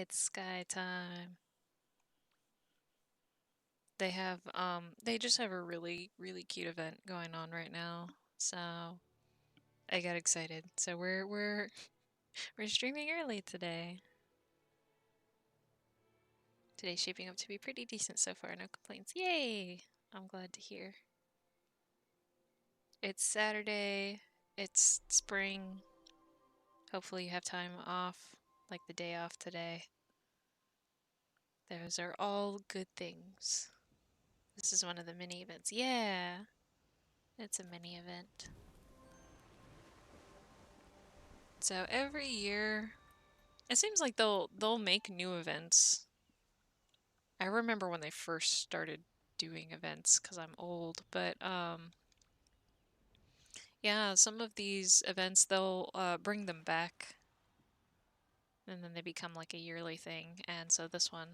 It's sky time. They just have a really cute event going on right now. So I got excited. So we're streaming early today. Today's shaping up to be pretty decent so far, no complaints. Yay! I'm glad to hear. It's Saturday, it's spring. Hopefully you have time off, like the day off today. Those are all good things. This is one of the mini events. Yeah, it's a mini event. So every year, it seems like they'll make new events. I remember when they first started doing events because I'm old, but yeah, some of these events they'll bring them back and then they become like a yearly thing. And so this one,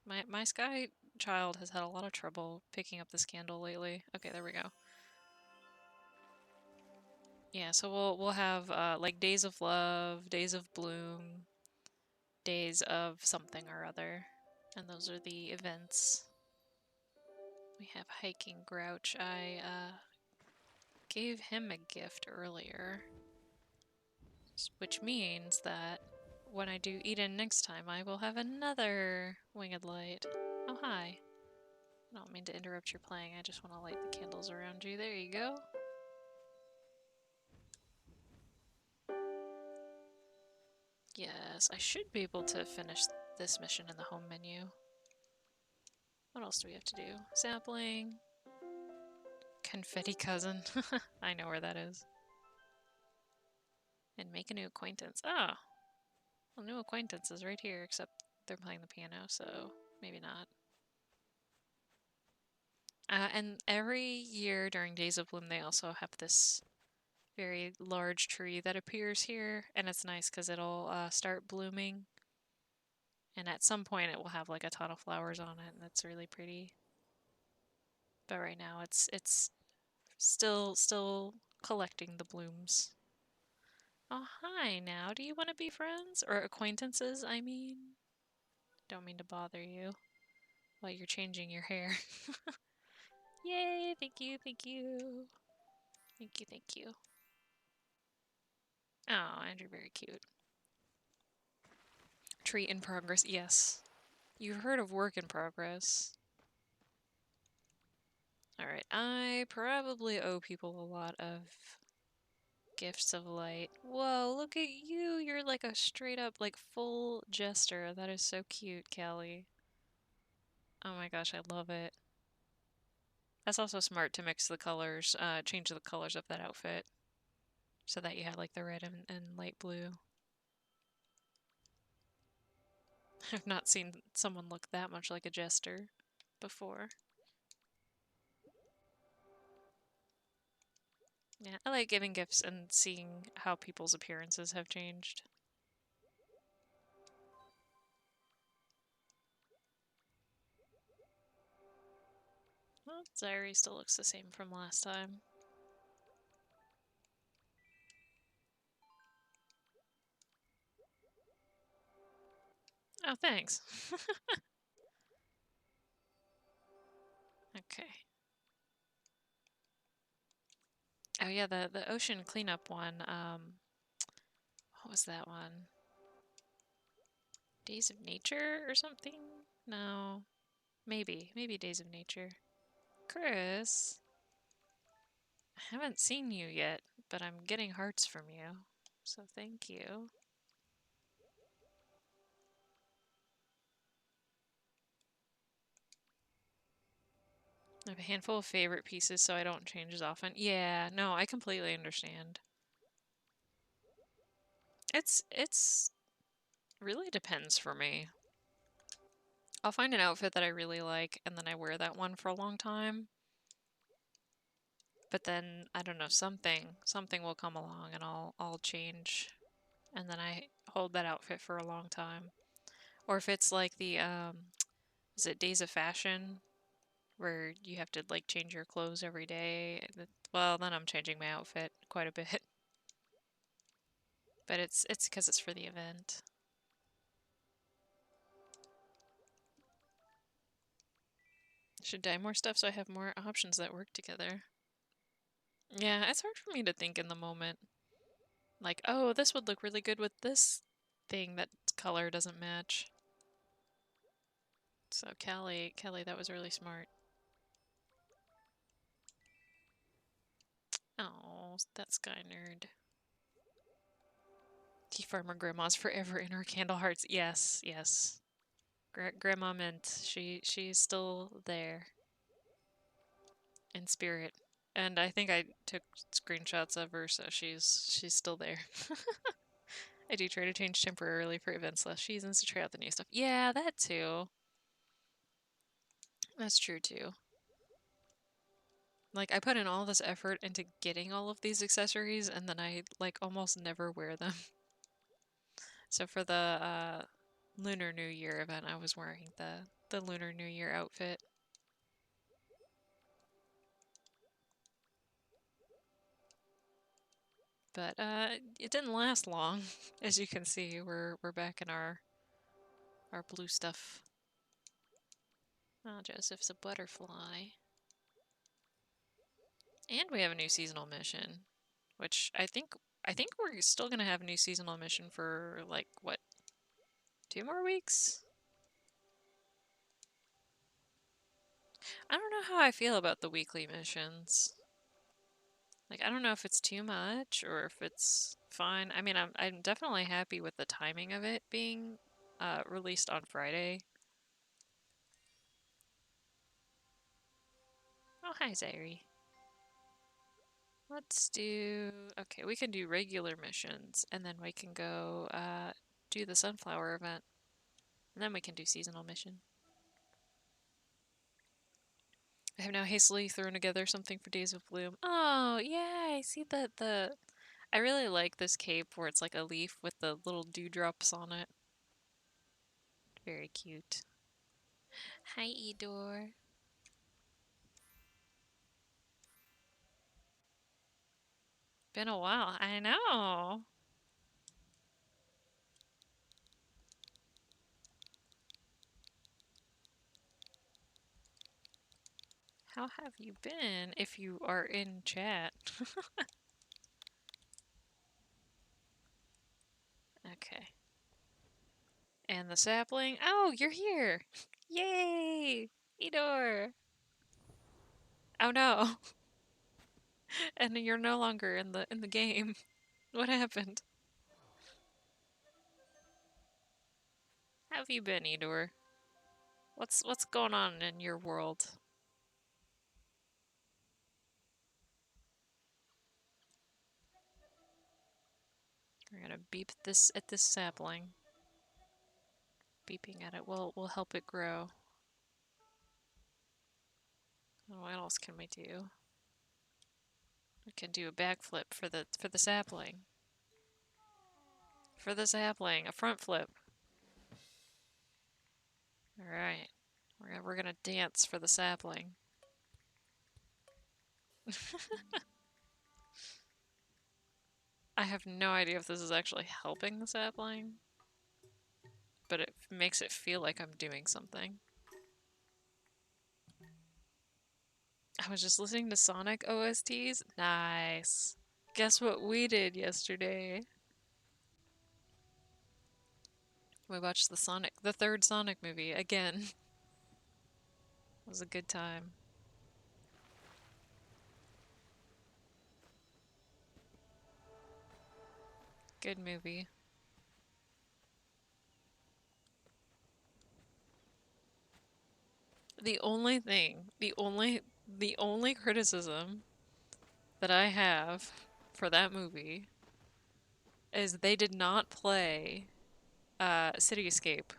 my Sky Child has had a lot of trouble picking up this candle lately. Okay, there we go. Yeah, so we'll have like Days of Love, Days of Bloom, Days of something or other, and those are the events. We have Hiking Grouch. I gave him a gift earlier, which means that when I do Eden next time, I will have another Winged Light. Oh, hi. I don't mean to interrupt your playing, I just want to light the candles around you. There you go. Yes, I should be able to finish this mission in the home menu. What else do we have to do? Sapling. Confetti Cousin. I know where that is. And make a new acquaintance. Oh, well, new acquaintance is right here, except they're playing the piano, so maybe not. And every year during Days of Bloom, they also have this very large tree that appears here, and it's nice because it'll start blooming, and at some point it will have like a ton of flowers on it, and it's really pretty. But right now it's still collecting the blooms. Oh, hi now. Do you want to be friends? Or acquaintances, I mean? Don't mean to bother you while you're changing your hair. Yay, thank you, thank you. Thank you, thank you. Oh, Andrew, very cute. Tree in progress, yes. You've heard of work in progress. Alright, I probably owe people a lot of gifts of light. Whoa, look at you! You're like a straight up, like, full jester. That is so cute, Callie. Oh my gosh, I love it. That's also smart to mix the colors, change the colors of that outfit. So that you have like the red and light blue. I've not seen someone look that much like a jester before. Yeah, I like giving gifts and seeing how people's appearances have changed. Well, Zairi still looks the same from last time. Oh, thanks. Okay. Oh yeah, the ocean cleanup one, what was that one? Days of Nature or something? No. Maybe Days of Nature. Chris, I haven't seen you yet, but I'm getting hearts from you, so thank you. I have a handful of favorite pieces, so I don't change as often. Yeah, no, I completely understand. It's really depends for me. I'll find an outfit that I really like, and then I wear that one for a long time. But then I don't know, something will come along, and I'll change, and then I hold that outfit for a long time. Or if it's like the is it Days of Fashion, where you have to like change your clothes every day? Well, then I'm changing my outfit quite a bit. But it's because it's for the event. Should dye more stuff so I have more options that work together. Yeah, it's hard for me to think in the moment. Like, oh, this would look really good with this thing that color doesn't match. So Callie, that was really smart. Oh, that sky nerd. Tea farmer grandma's forever in her candle hearts. Yes, yes. Grandma Mint, she's still there in spirit. And I think I took screenshots of her, so she's still there. I do try to change temporarily for events/seasons to try out the new stuff. Yeah, that too. That's true too. Like, I put in all this effort into getting all of these accessories, and then I, like, almost never wear them. So for the Lunar New Year event, I was wearing the Lunar New Year outfit. But it didn't last long. As you can see, we're back in our blue stuff. Oh, Joseph's a butterfly. And we have a new seasonal mission, which I think we're still gonna have a new seasonal mission for like what, 2 more weeks? I don't know how I feel about the weekly missions. Like, I don't know if it's too much or if it's fine. I mean, I'm definitely happy with the timing of it being released on Friday. Oh, hi, Zairi. Let's do... Okay, we can do regular missions, and then we can go do the sunflower event. And then we can do seasonal mission. I have now hastily thrown together something for Days of Bloom. Oh, yeah, I see the... I really like this cape where it's like a leaf with the little dewdrops on it. Very cute. Hi, Edor. Been a while. I know. How have you been if you are in chat? Okay. And the sapling. Oh, you're here. Yay! Edor. Oh no. And you're no longer in the game. What happened? How have you been, Edor? What's going on in your world? We're gonna beep this at this sapling. Beeping at it will help it grow. What else can we do? We can do a backflip for the sapling. For the sapling, a front flip. All right, we're gonna dance for the sapling. I have no idea if this is actually helping the sapling, but it makes it feel like I'm doing something. I was just listening to Sonic OSTs. Nice. Guess what we did yesterday? We watched the third Sonic movie again. It was a good time. Good movie. The only thing, the only criticism that I have for that movie is they did not play Cityscape.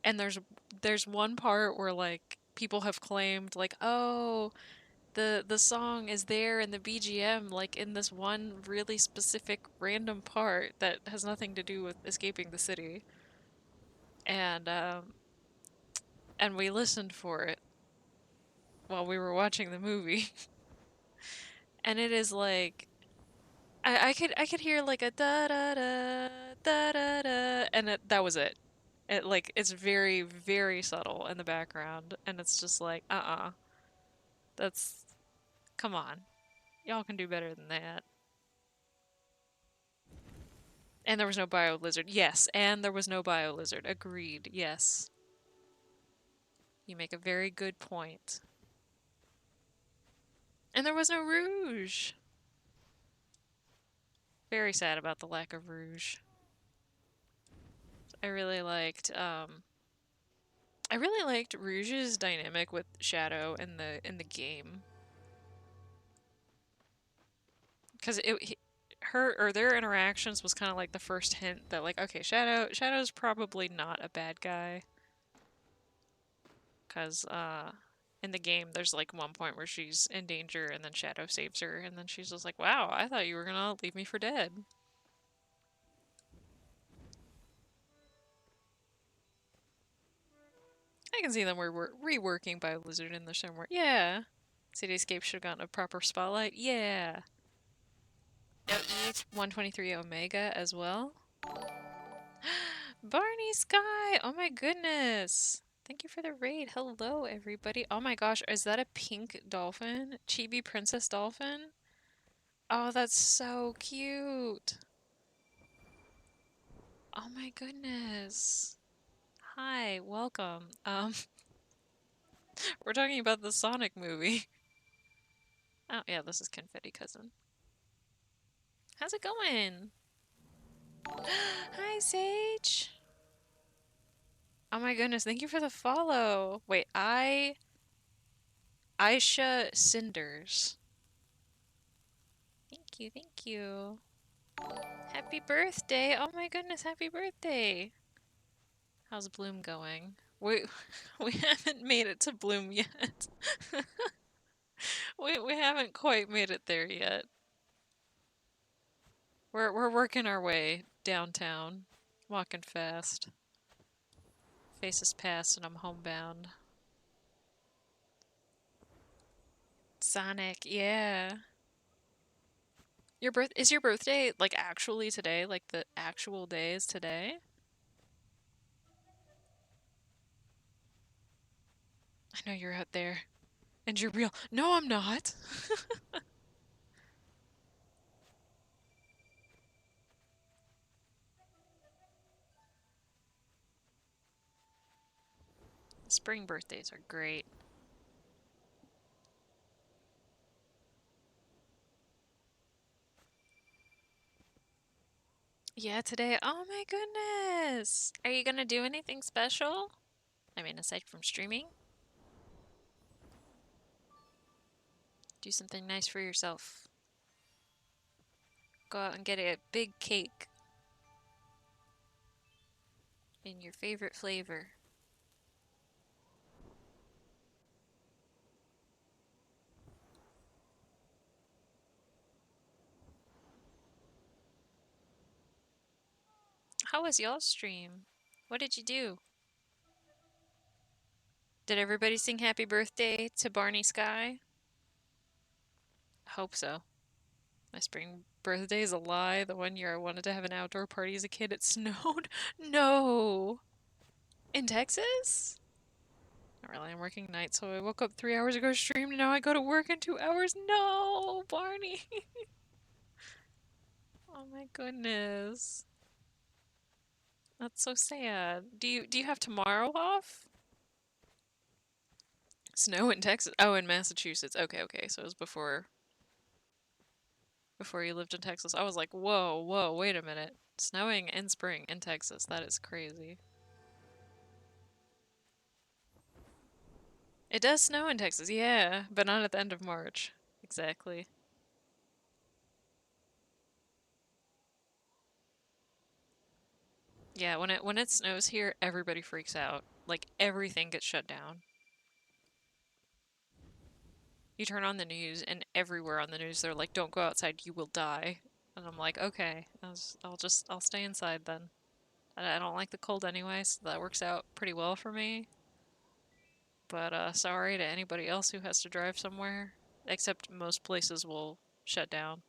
And there's one part where like people have claimed like, oh, the song is there in the BGM like in this one really specific random part that has nothing to do with escaping the city. And we listened for it while we were watching the movie. And it is like I could hear like a da da da da da da and that was it. It like it's very, very subtle in the background, and it's just like, that's come on. Y'all can do better than that. And there was no bio lizard. Yes, and there was no bio lizard. Agreed. Yes. You make a very good point. And there was no rouge. Very sad about the lack of rouge. I really liked Rouge's dynamic with Shadow in the game. Cuz her or their interactions was kind of like the first hint that like okay, Shadow's probably not a bad guy. Cuz in the game there's like one point where she's in danger and then Shadow saves her and then she's just like, "Wow, I thought you were going to leave me for dead." I can see them reworking by Blizzard in the somewhere. Yeah. Cityscape should have gotten a proper spotlight. Yeah. No EH 123 Omega as well. Barney Sky! Oh my goodness! Thank you for the raid. Hello, everybody. Oh my gosh, is that a pink dolphin? Chibi Princess Dolphin? Oh, that's so cute. Oh my goodness. Hi, welcome. We're talking about the Sonic movie. Oh, yeah, this is Confetti Cousin. How's it going? Hi, Sage. Oh my goodness, thank you for the follow. Wait, Aisha Cinders. Thank you, thank you. Happy birthday. Oh my goodness, happy birthday. How's Bloom going? We haven't made it to Bloom yet. We haven't quite made it there yet. We're working our way downtown, walking fast. Faces past and I'm homebound. Sonic, yeah. Is your birthday like actually today? Like the actual day is today? I know you're out there. And you're real. No, I'm not. Spring birthdays are great. Yeah, today. Oh my goodness. Are you gonna do anything special? I mean, aside from streaming? Do something nice for yourself. Go out and get a big cake in your favorite flavor. How was y'all's stream? What did you do? Did everybody sing happy birthday to Barney Sky? Hope so. My spring birthday is a lie. The one year I wanted to have an outdoor party as a kid, it snowed. No! In Texas? Not really, I'm working nights, so I woke up 3 hours ago, streamed, and now I go to work in 2 hours. No, Barney! Oh my goodness. That's so sad. Do you have tomorrow off? Snow in Texas? Oh, in Massachusetts. Okay, okay. So it was before you lived in Texas. I was like, whoa, whoa, wait a minute. Snowing in spring in Texas. That is crazy. It does snow in Texas, yeah, but not at the end of March. Exactly. Yeah, when it snows here, everybody freaks out. Like everything gets shut down. You turn on the news and everywhere on the news they're like, "Don't go outside, you will die." And I'm like, "Okay, I'll stay inside then." I don't like the cold anyway, so that works out pretty well for me. But sorry to anybody else who has to drive somewhere, except most places will shut down.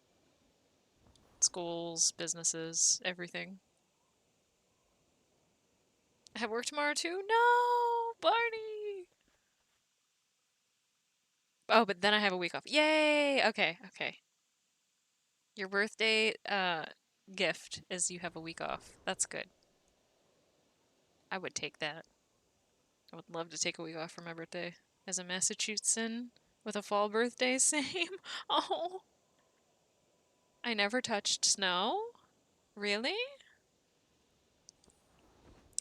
Schools, businesses, everything. I have work tomorrow too? No, Barney! Oh, but then I have a week off. Yay! Okay, okay. Your birthday gift is you have a week off. That's good. I would take that. I would love to take a week off for my birthday. As a Massachusettan with a fall birthday, same. Oh, I never touched snow? Really?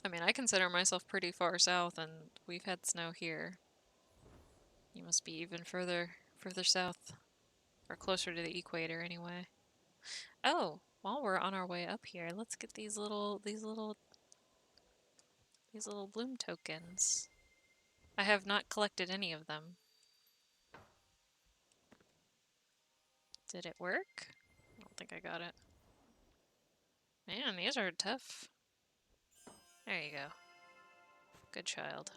I mean, I consider myself pretty far south, and we've had snow here. You must be even further south, or closer to the equator anyway. Oh, while we're on our way up here, let's get these little bloom tokens. I have not collected any of them. Did it work? I don't think I got it. Man, these are tough. There you go. Good child.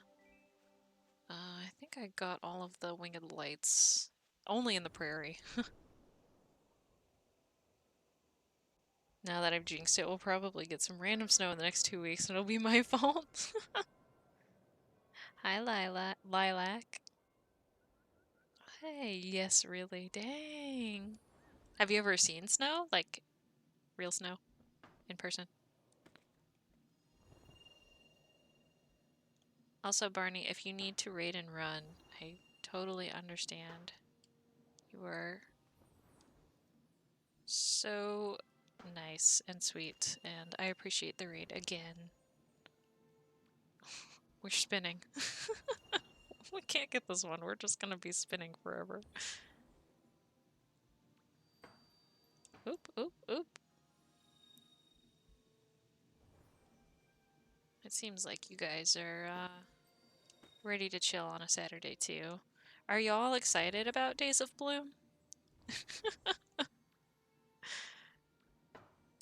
I think I got all of the winged lights. Only in the prairie. Now that I've jinxed it, we'll probably get some random snow in the next 2 weeks, and it'll be my fault. Hi, Lilac. Hey, yes, really. Dang. Have you ever seen snow? Like, real snow? In person? Also, Barney, if you need to raid and run, I totally understand. You are so nice and sweet, and I appreciate the raid again. We're spinning. We can't get this one. We're just gonna be spinning forever. Oop, oop, oop. It seems like you guys are ready to chill on a Saturday too. Are y'all excited about Days of Bloom?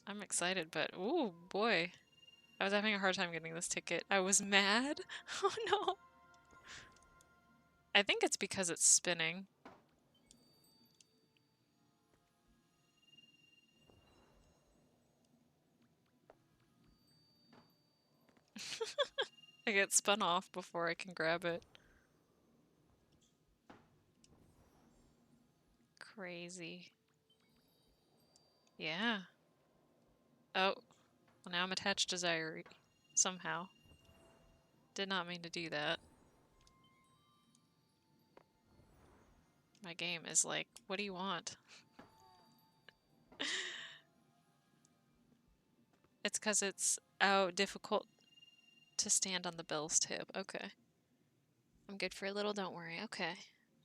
I'm excited, but ooh boy. I was having a hard time getting this ticket. I was mad. Oh no. I think it's because it's spinning. I get spun off before I can grab it. Crazy. Yeah. Oh, well now I'm attached to Zyrie. Somehow. Did not mean to do that. My game is like, what do you want? It's because it's, oh, difficult to stand on the Bill's tip. Okay. I'm good for a little, don't worry. Okay.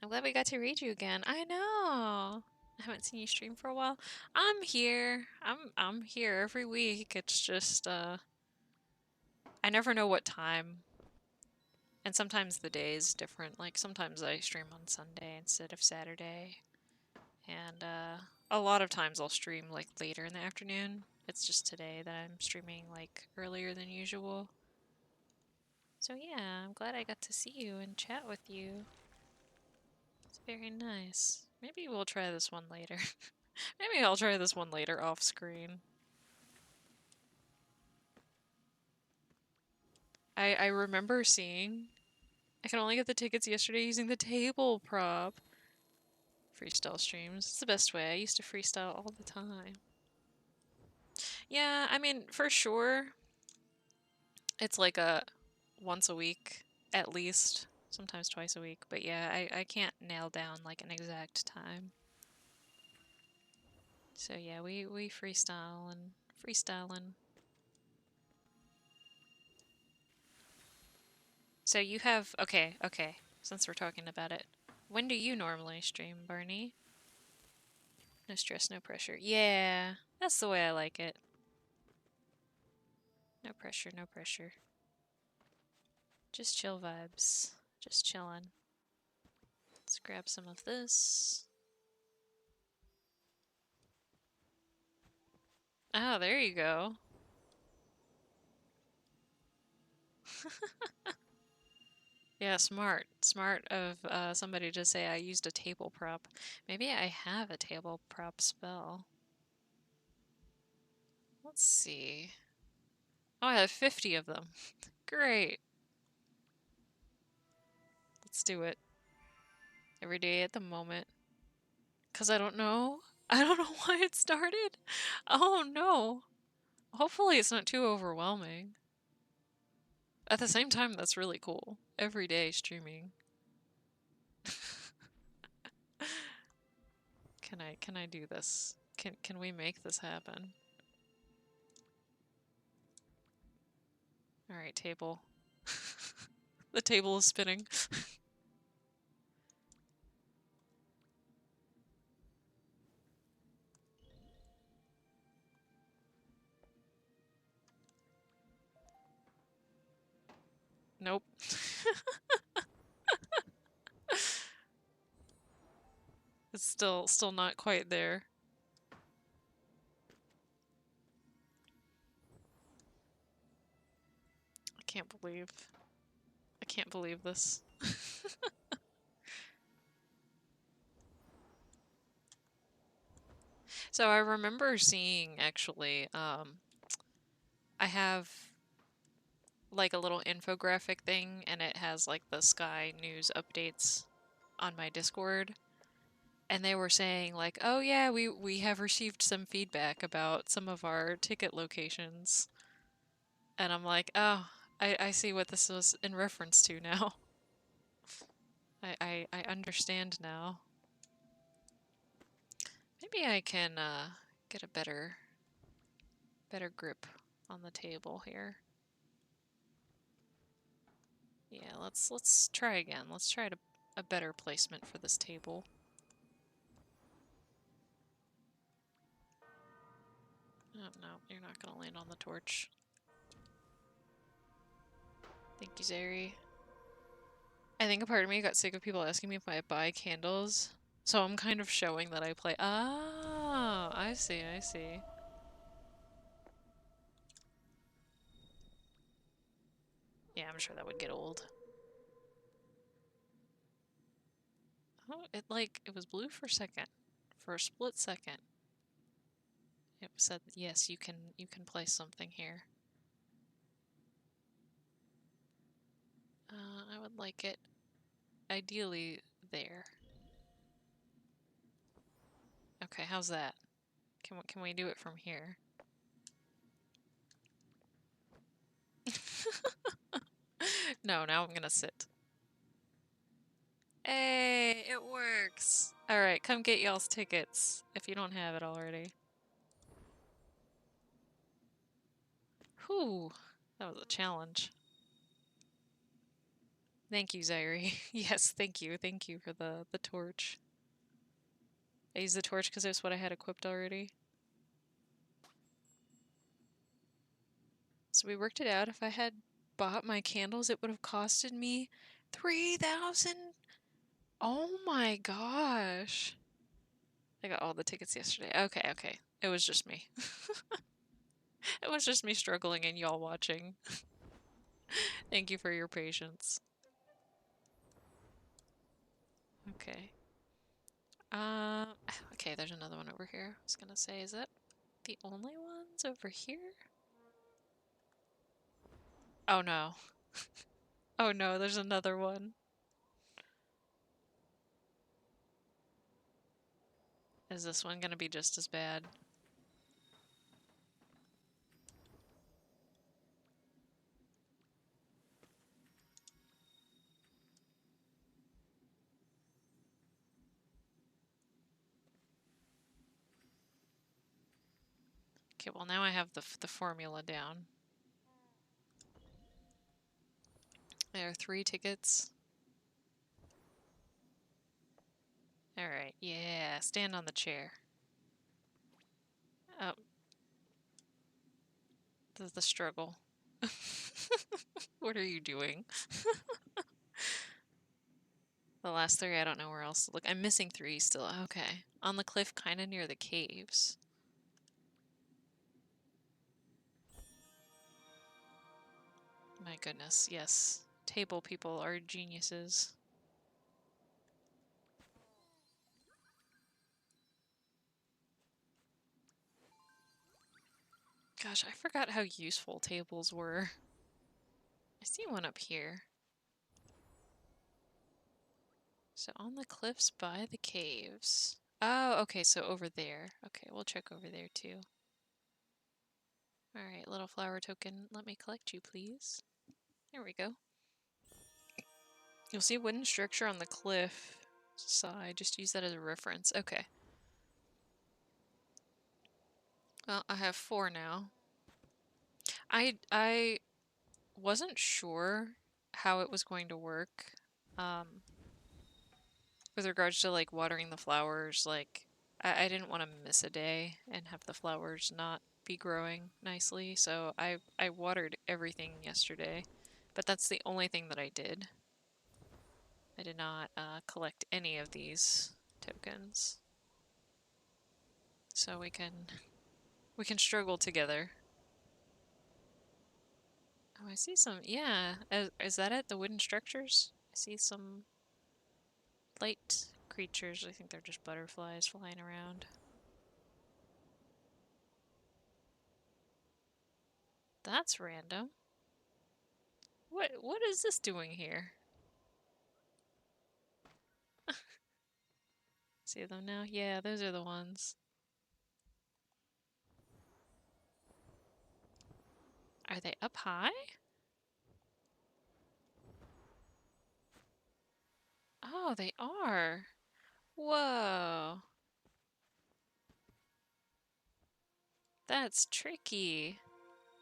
I'm glad we got to read you again. I know. I haven't seen you stream for a while. I'm here. I'm here every week. It's just I never know what time. And sometimes the day is different. Like sometimes I stream on Sunday instead of Saturday. And a lot of times I'll stream like later in the afternoon. It's just today that I'm streaming like earlier than usual. So yeah, I'm glad I got to see you and chat with you. It's very nice. Maybe we'll try this one later. Maybe I'll try this one later off screen. I remember seeing I can only get the tickets yesterday using the table prop. Freestyle streams. It's the best way. I used to freestyle all the time. Yeah, I mean, for sure, it's like a once a week at least, sometimes twice a week. But yeah, I can't nail down like an exact time. So yeah, we freestyle and freestyling. So you have okay, okay. Since we're talking about it, when do you normally stream, Barney? No stress, no pressure. Yeah, that's the way I like it. No pressure, no pressure. Just chill vibes. Just chillin'. Let's grab some of this. Oh, there you go. Yeah, smart. Smart of somebody to say I used a table prop. Maybe I have a table prop spell. Let's see. Oh, I have 50 of them. Great. Let's do it. Every day at the moment. Because I don't know. I don't know why it started. Oh no. Hopefully it's not too overwhelming. At the same time, that's really cool. Every day streaming. Can I do this? Can we make this happen? All right, table. The table is spinning. Nope. It's still not quite there. I can't believe this. So I remember seeing actually, I have like a little infographic thing and it has like the Sky News updates on my Discord. And they were saying like, oh yeah, we have received some feedback about some of our ticket locations. And I'm like, oh, I see what this was in reference to now. I understand now. Maybe I can get a better grip on the table here. Yeah, let's try again. Let's try a better placement for this table. Oh, no, you're not gonna land on the torch. Thank you, Zeri. I think a part of me got sick of people asking me if I buy candles, so I'm kind of showing that I play. Ah, I see, I see. Yeah, I'm sure that would get old. Oh, it was blue for a second. For a split second. It said, yes, you can place something here. I would like it ideally there. Okay, how's that? Can we do it from here? No, now I'm gonna sit. Hey, it works! Alright, come get y'all's tickets, if you don't have it already. Whew, that was a challenge. Thank you, Zairi. Yes, thank you for the torch. I used the torch because it was what I had equipped already. So we worked it out. If I had bought my candles, it would have costed me 3,000. Oh my gosh. I got all the tickets yesterday. Okay, okay. It was just me. It was just me struggling and y'all watching. Thank you for your patience. Okay. Okay, there's another one over here. I was gonna say, is that the only ones over here? Oh no. Oh no, there's another one. Is this one gonna be just as bad? Okay, well now I have the formula down. There are 3 tickets. Alright, yeah, stand on the chair. Oh. The struggle. What are you doing? The last 3, I don't know where else to look. I'm missing 3 still. Okay. On the cliff, kind of near the caves. My goodness, yes. Table people are geniuses. Gosh, I forgot how useful tables were. I see one up here. So on the cliffs by the caves. Oh, okay, so over there. Okay, we'll check over there too. Alright, little flower token, let me collect you, please. There we go. You'll see a wooden structure on the cliff side. Just use that as a reference. Okay. Well, I have 4 now. I wasn't sure how it was going to work. With regards to like watering the flowers, like I didn't want to miss a day and have the flowers not be growing nicely, so I watered everything yesterday, but that's the only thing that I did. I did not collect any of these tokens, so we can struggle together. Oh, I see some. Yeah, is that it? The wooden structures? I see some light creatures. I think they're just butterflies flying around. That's random. What is this doing here? See them now? Yeah, those are the ones. Are they up high? Oh, they are. Whoa. That's tricky.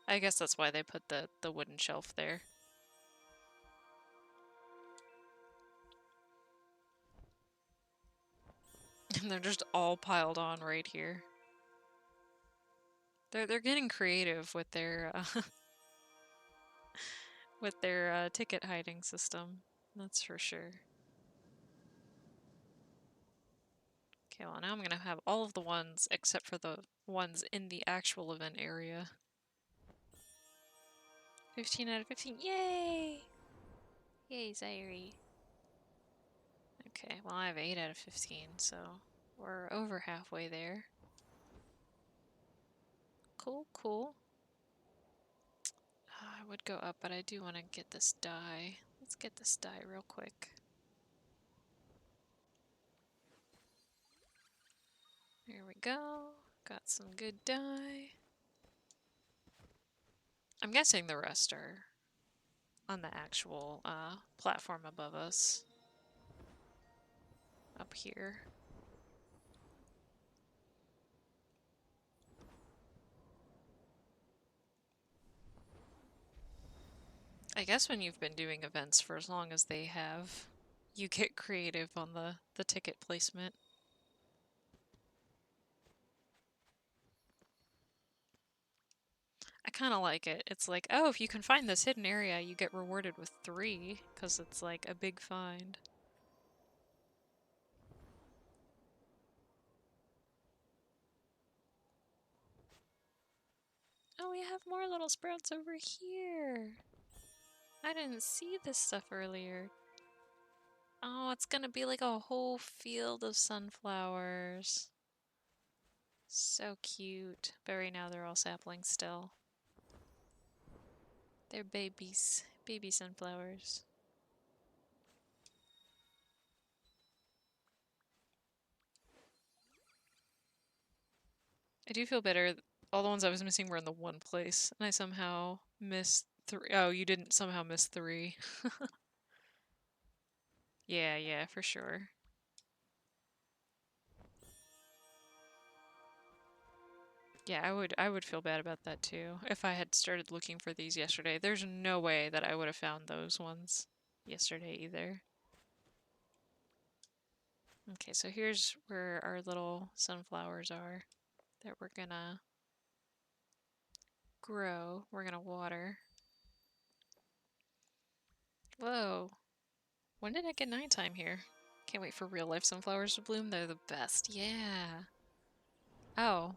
I guess that's why they put the wooden shelf there. And they're just all piled on right here. They're getting creative with their with their ticket hiding system. That's for sure. Okay, well now I'm gonna have all of the ones except for the ones in the actual event area. 15 out of 15. Yay! Yay, Zairi. Okay, well I have 8 out of 15, so we're over halfway there. Cool, cool. I would go up, but I do want to get this dye. Let's get this dye real quick. There we go. Got some good dye. I'm guessing the rest are on the actual platform above us. Up here. I guess when you've been doing events for as long as they have, you get creative on the ticket placement. I kind of like it. It's like, oh, if you can find this hidden area, you get rewarded with 3, because it's like a big find. Oh, we have more little sprouts over here. I didn't see this stuff earlier. Oh, it's gonna be like a whole field of sunflowers. So cute. But right now they're all saplings still. They're babies. Baby sunflowers. I do feel better. All the ones I was missing were in the one place, and I somehow missed 3. Oh, you didn't somehow miss 3. Yeah, yeah, for sure. Yeah, I would feel bad about that too. If I had started looking for these yesterday, there's no way that I would have found those ones yesterday either. Okay, so here's where our little sunflowers are that we're gonna grow. We're gonna water. Whoa. When did it get nighttime here? Can't wait for real life sunflowers to bloom. They're the best. Yeah. Oh.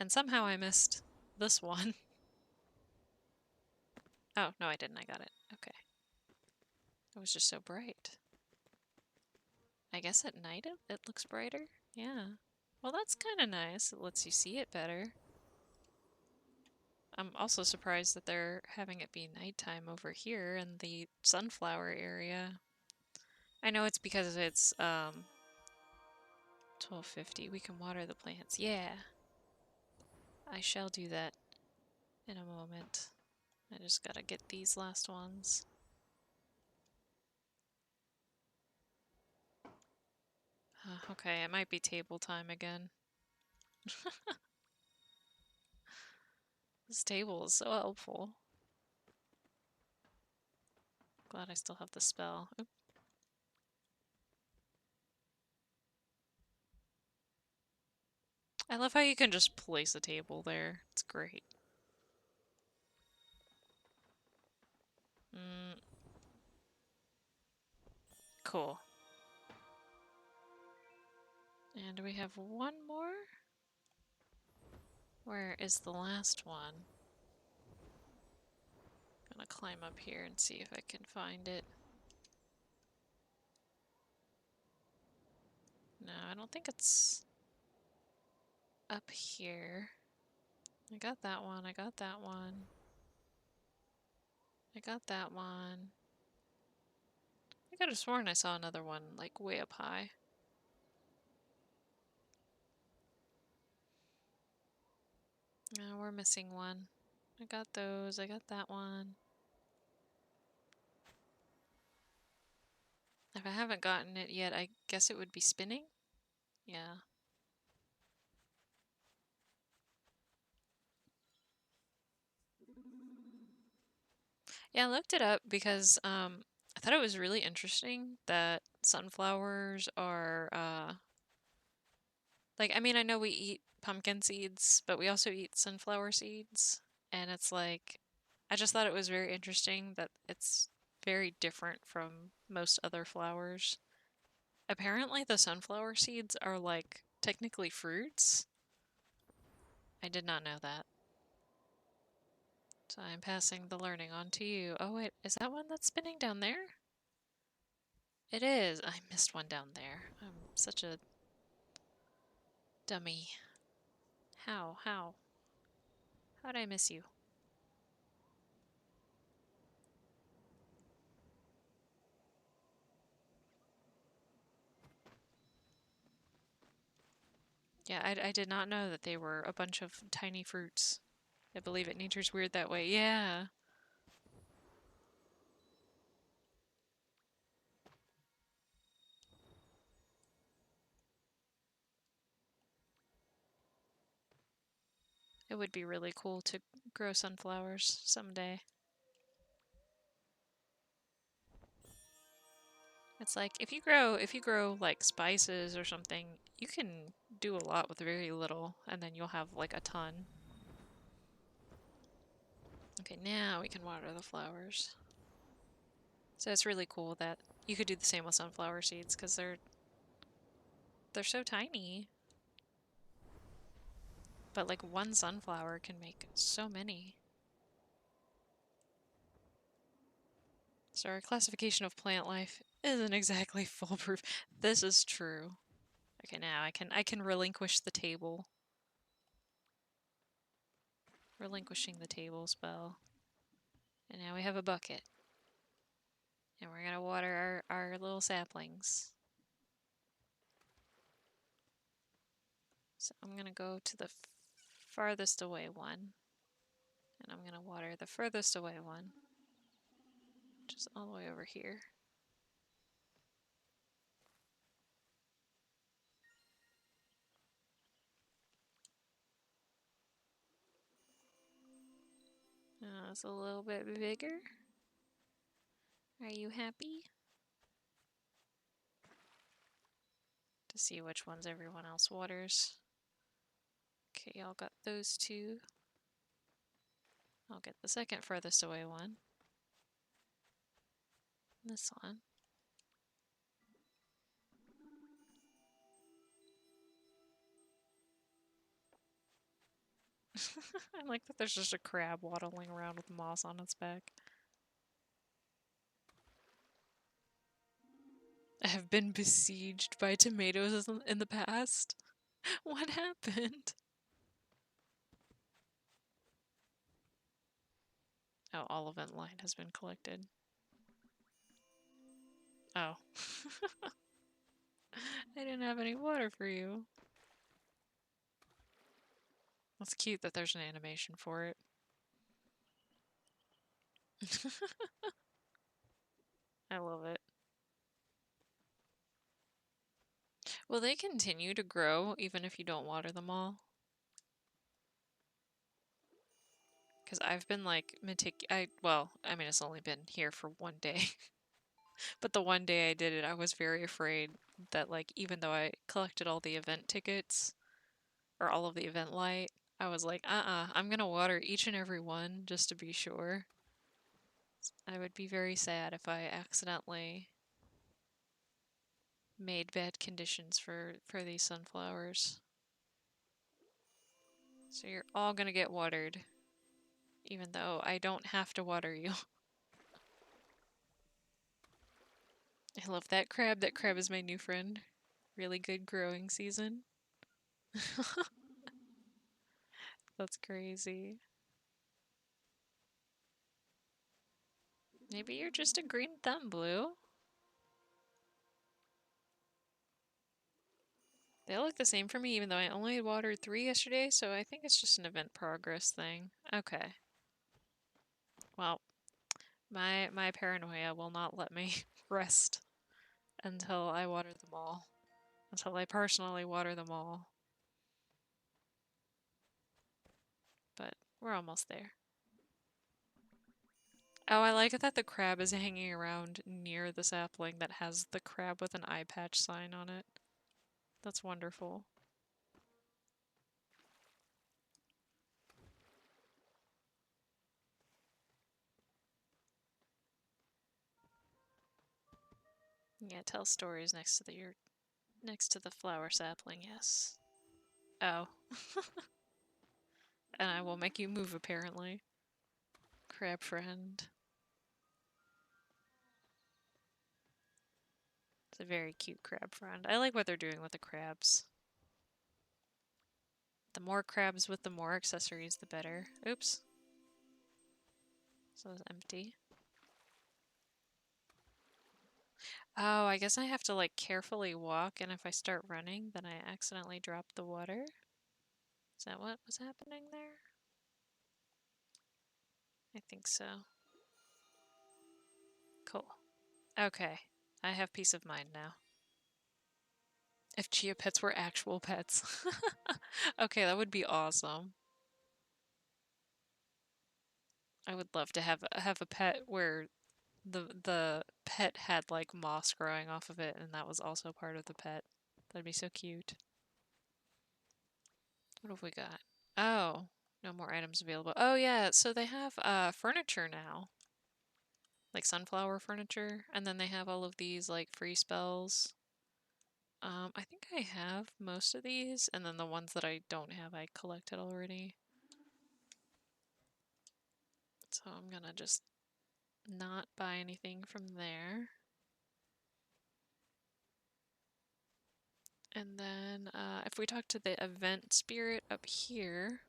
And somehow I missed this one. Oh, no, I didn't. I got it. Okay. It was just so bright. I guess at night it looks brighter? Yeah. Well, that's kind of nice. It lets you see it better. I'm also surprised that they're having it be nighttime over here in the sunflower area. I know it's because it's 12:50. We can water the plants. Yeah. I shall do that in a moment. I just gotta get these last ones. Okay, it might be table time again. This table is so helpful. Glad I still have the spell. Oop. I love how you can just place a table there. It's great. Cool. And we have one more? Where is the last one? I'm gonna climb up here and see if I can find it. No, I don't think it's up here. I got that one, I got that one. I got that one. I could have sworn I saw another one, like, way up high. No, we're missing one. I got those, I got that one. If I haven't gotten it yet, I guess it would be spinning? Yeah. Yeah, I looked it up because I thought it was really interesting that sunflowers are like, I mean, I know we eat pumpkin seeds, but we also eat sunflower seeds, and it's like I just thought it was very interesting that it's very different from most other flowers. Apparently, the sunflower seeds are like technically fruits. I did not know that. So I'm passing the learning on to you. Oh wait, is that one that's spinning down there? It is. I missed one down there. I'm such a dummy. How? How? How'd I miss you? Yeah, I did not know that they were a bunch of tiny fruits. I believe it. Nature's weird that way. Yeah. It would be really cool to grow sunflowers someday. It's like if you grow like spices or something, you can do a lot with very little and then you'll have like a ton. Okay, now we can water the flowers. So it's really cool that you could do the same with sunflower seeds because they're so tiny. But like one sunflower can make so many. So our classification of plant life isn't exactly foolproof. This is true. Okay, now I can relinquish the table. Relinquishing the table spell. And now we have a bucket. And we're gonna water our little saplings. So I'm gonna go to the farthest away one. And I'm gonna water the furthest away one. Which is all the way over here. It's a little bit bigger. Are you happy? To see which ones everyone else waters. Okay, y'all got those two. I'll get the second furthest away one. This one. I like that there's just a crab waddling around with moss on its back. I have been besieged by tomatoes in the past. What happened? Oh, all event light has been collected. Oh. I didn't have any water for you. That's cute that there's an animation for it. I love it. Will they continue to grow even if you don't water them all? Because I've been like well, I mean, it's only been here for one day. But the one day I did it, I was very afraid that, like, even though I collected all the event tickets or all of the event light, I was like, I'm gonna water each and every one just to be sure. I would be very sad if I accidentally made bad conditions for these sunflowers. So you're all gonna get watered, even though I don't have to water you. I love that crab. That crab is my new friend. Really good growing season. That's crazy. Maybe you're just a green thumb, Blue. They look the same for me, even though I only watered 3 yesterday, so I think it's just an event progress thing. Okay. Well, my paranoia will not let me rest until I water them all. Until I personally water them all. But we're almost there. Oh, I like it that the crab is hanging around near the sapling that has the crab with an eye patch sign on it. That's wonderful. Yeah, tell stories next to the flower sapling, yes. Oh. And I will make you move, apparently. Crab friend. It's a very cute crab friend. I like what they're doing with the crabs. The more crabs with the more accessories, the better. Oops. So it's empty. Oh, I guess I have to like carefully walk, and if I start running, then I accidentally drop the water. Is that what was happening there? I think so. Cool. Okay. I have peace of mind now. If chia pets were actual pets. Okay, that would be awesome. I would love to have a pet where the pet had like moss growing off of it and that was also part of the pet. That'd be so cute. What have we got? Oh, no more items available. Oh yeah, so they have furniture now. Like sunflower furniture, and then they have all of these like free spells. I think I have most of these, and then the ones that I don't have I collected already. So I'm gonna just not buy anything from there. And then if we talk to the event spirit up here,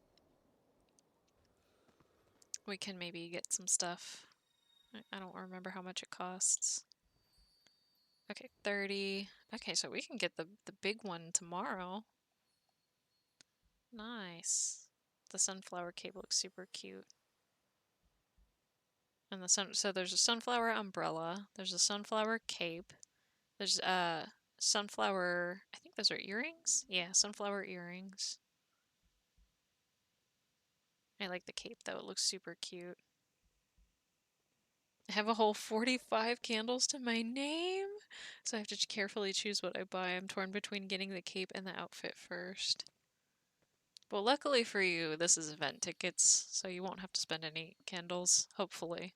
we can maybe get some stuff. I don't remember how much it costs. Okay, 30. Okay, so we can get the big one tomorrow. Nice. The sunflower cape looks super cute. And so there's a sunflower umbrella, there's a sunflower cape, there's sunflower, I think those are earrings? Yeah, sunflower earrings. I like the cape though, it looks super cute. I have a whole 45 candles to my name, so I have to carefully choose what I buy. I'm torn between getting the cape and the outfit first. Well, luckily for you, this is event tickets, so you won't have to spend any candles, hopefully.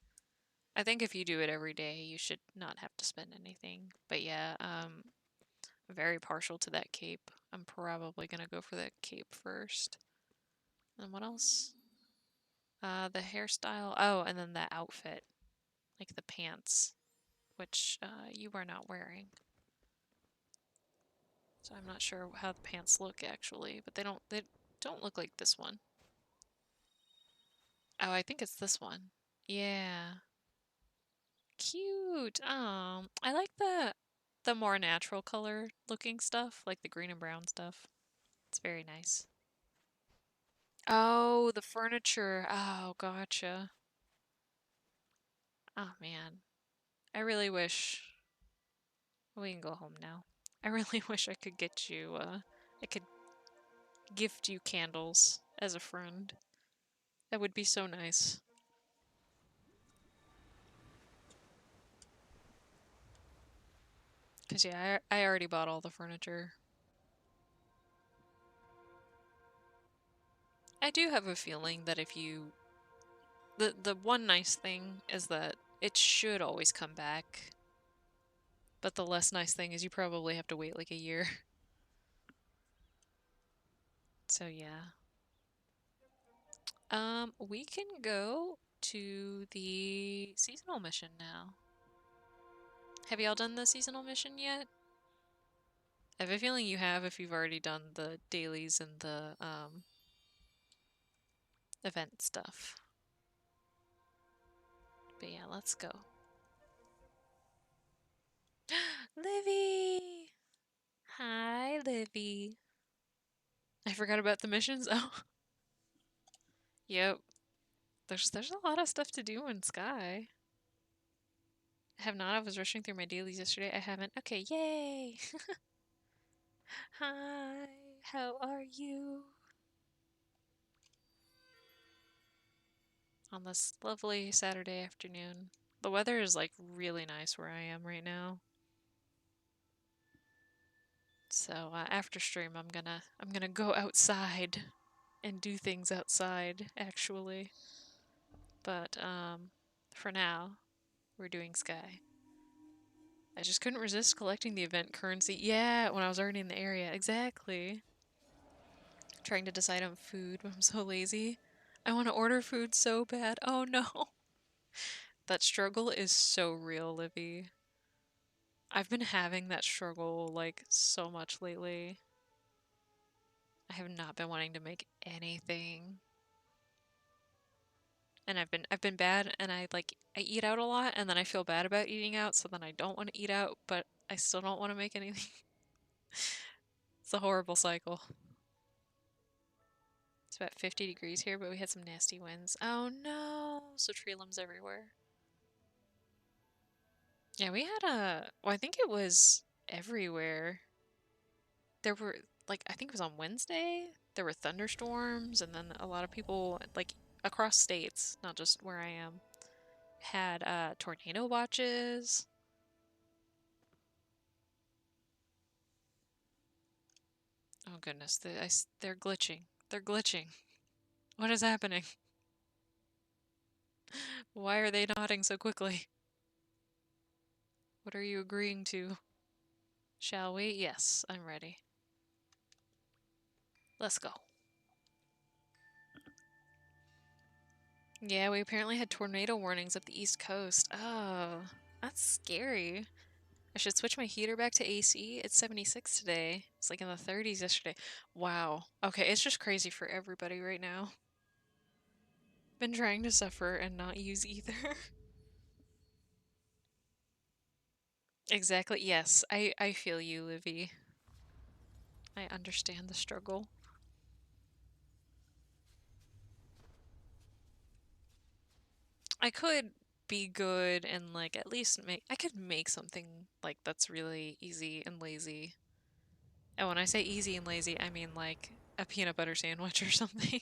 I think if you do it every day, you should not have to spend anything. But yeah, I'm very partial to that cape. I'm probably gonna go for that cape first. And what else? The hairstyle. Oh, and then the outfit, like the pants, which you are not wearing. So I'm not sure how the pants look actually, but they don't look like this one. Oh, I think it's this one. Yeah. Cute. I like the more natural color looking stuff, like the green and brown stuff. It's very nice. Oh, the furniture. Oh, gotcha. Oh man. I really wish we can go home now. I really wish I could get you I could gift you candles as a friend. That would be so nice. Cause yeah, I already bought all the furniture. I do have a feeling that if you the one nice thing is that it should always come back. But the less nice thing is you probably have to wait like a year. So yeah. We can go to the seasonal mission now. Have y'all done the seasonal mission yet? I have a feeling you have if you've already done the dailies and the event stuff. But yeah, let's go. Livy! Hi, Livy. I forgot about the missions. Oh, yep. There's a lot of stuff to do in Sky. I have not. I was rushing through my dailies yesterday. I haven't. Okay, yay! Hi, how are you? On this lovely Saturday afternoon. The weather is like really nice where I am right now. So after stream, I'm gonna go outside and do things outside actually. But for now, we're doing Sky. I just couldn't resist collecting the event currency. Yeah, when I was already in the area. Exactly. Trying to decide on food, but I'm so lazy. I want to order food so bad. Oh no. That struggle is so real, Livy. I've been having that struggle like so much lately. I have not been wanting to make anything. And I've been bad and I eat out a lot and then I feel bad about eating out, so then I don't want to eat out, but I still don't want to make anything. It's a horrible cycle. It's about 50 degrees here, but we had some nasty winds. Oh no! So tree limbs everywhere. Yeah, we had well, I think it was everywhere. There were, like, I think it was on Wednesday, there were thunderstorms, and then a lot of people, like, across states, not just where I am, had tornado watches. Oh goodness, they're glitching. They're glitching. What is happening? Why are they nodding so quickly? What are you agreeing to? Shall we? Yes, I'm ready. Let's go. Yeah, we apparently had tornado warnings up the East Coast. Oh, that's scary. I should switch my heater back to AC. It's 76 today. It's like in the 30s yesterday. Wow. Okay, it's just crazy for everybody right now. Been trying to suffer and not use either. Exactly. Yes, I feel you, Livy. I understand the struggle. I could be good and like at least I could make something like that's really easy and lazy. And when I say easy and lazy, I mean like a peanut butter sandwich or something.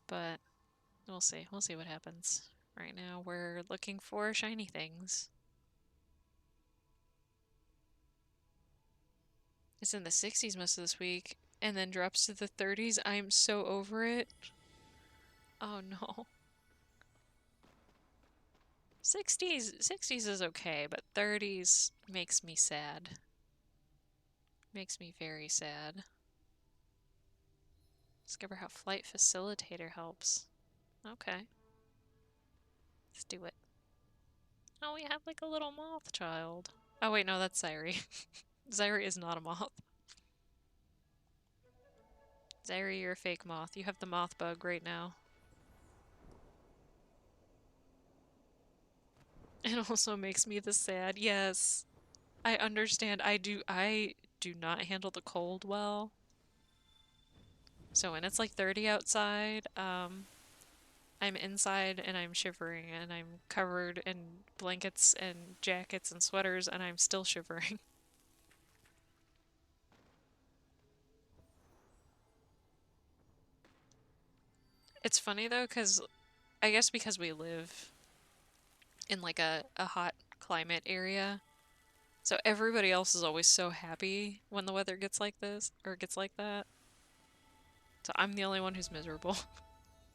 But we'll see. We'll see what happens. Right now, we're looking for shiny things. It's in the 60s most of this week, and then drops to the 30s. I'm so over it. Oh no. 60s is okay, but 30s makes me sad. Makes me very sad. Discover how flight facilitator helps. Okay. Let's do it. Oh, we have like a little moth child. Oh wait, no, that's Zyri. Zyri is not a moth. Zyri, you're a fake moth. You have the moth bug right now. It also makes me the sad. Yes, I understand. I do not handle the cold well. So when it's like 30 outside, I'm inside and I'm shivering and I'm covered in blankets and jackets and sweaters and I'm still shivering. It's funny though, 'cause I guess because we live in like a hot climate area, so everybody else is always so happy when the weather gets like this or gets like that. So I'm the only one who's miserable.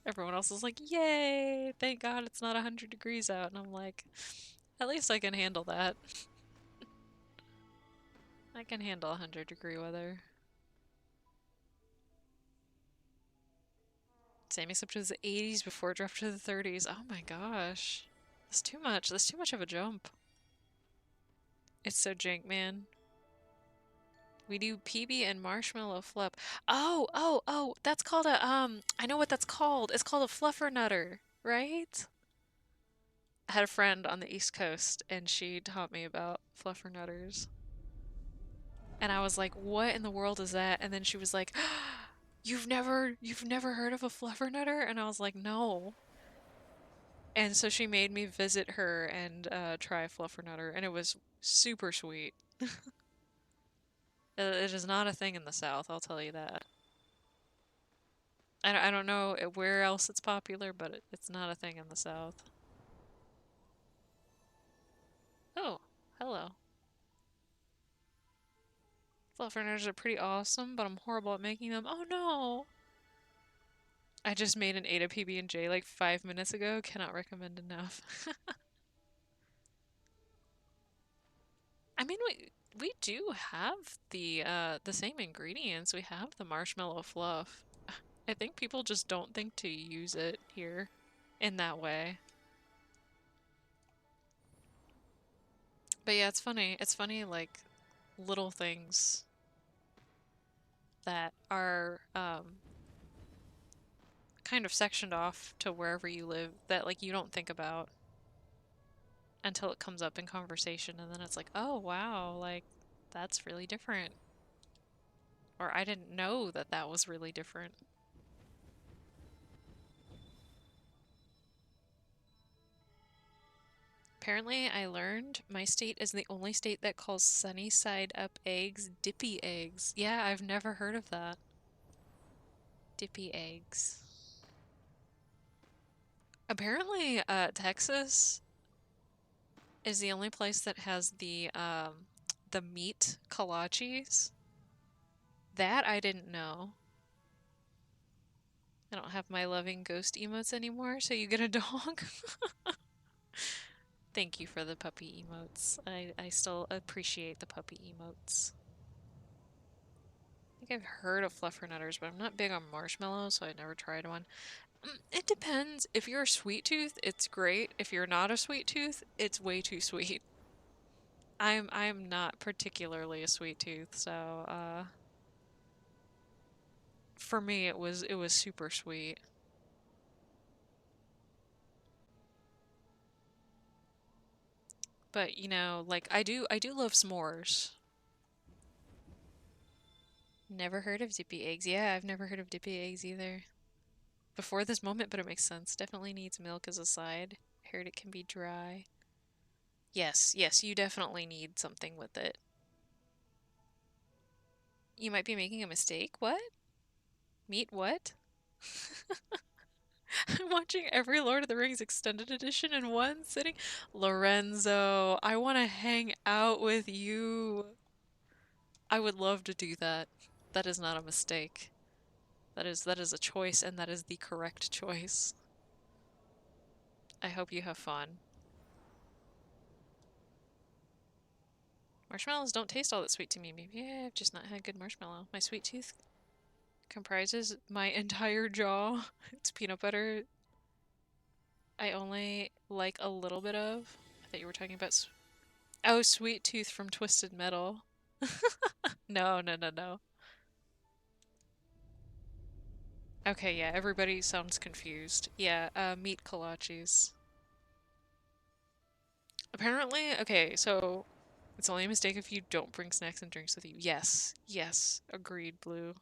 Everyone else is like, "Yay! Thank God it's not 100 degrees out." And I'm like, "At least I can handle that. I can handle 100-degree weather." Same except it was the 80s before it dropped to the 30s. Oh my gosh. That's too much. That's too much of a jump. It's so jank, man. We do PB and marshmallow fluff. Oh, that's called a, I know what that's called. It's called a fluffernutter, right? I had a friend on the East Coast and she taught me about fluffernutters. And I was like, what in the world is that? And then she was like, you've never heard of a fluffernutter? And I was like, no. And so she made me visit her and try fluffernutter, and it was super sweet. It is not a thing in the South, I'll tell you that. I don't know where else it's popular, but it's not a thing in the South. Oh, hello. Fluffernutters are pretty awesome, but I'm horrible at making them. Oh no! I just made an Ada PB&J like 5 minutes ago. Cannot recommend enough. I mean, we do have the same ingredients. We have the marshmallow fluff. I think people just don't think to use it here in that way. But yeah, it's funny. It's funny, like, little things that are kind of sectioned off to wherever you live that, like, you don't think about until it comes up in conversation, and then it's like, oh, wow, like, that's really different. Or I didn't know that that was really different. Apparently, I learned my state is the only state that calls sunny side up eggs dippy eggs. Yeah, I've never heard of that. Dippy eggs. Apparently, Texas is the only place that has the meat kolaches. That I didn't know. I don't have my loving ghost emotes anymore, so you get a dog. Thank you for the puppy emotes. I still appreciate the puppy emotes. I think I've heard of fluffernutters, but I'm not big on marshmallows, so I never tried one. It depends. If you're a sweet tooth, it's great. If you're not a sweet tooth, it's way too sweet. I'm not particularly a sweet tooth, so for me it was super sweet. But you know, like I do love s'mores. Never heard of dippy eggs. Yeah, I've never heard of dippy eggs either. Before this moment, but it makes sense. Definitely needs milk as a side. Heard it can be dry. Yes, yes, you definitely need something with it. You might be making a mistake. What? Meat what? I'm watching every Lord of the Rings extended edition in one sitting. Lorenzo, I want to hang out with you. I would love to do that. That is not a mistake. That is a choice, and that is the correct choice. I hope you have fun. Marshmallows don't taste all that sweet to me. Maybe I've just not had good marshmallow. My sweet tooth comprises my entire jaw. It's peanut butter. I only like a little bit of. I thought you were talking about. Oh, Sweet Tooth from Twisted Metal. No, no, no, no. Okay, yeah, everybody sounds confused. Yeah, meat kolaches. Apparently, okay, so it's only a mistake if you don't bring snacks and drinks with you. Yes, yes, agreed, Blue.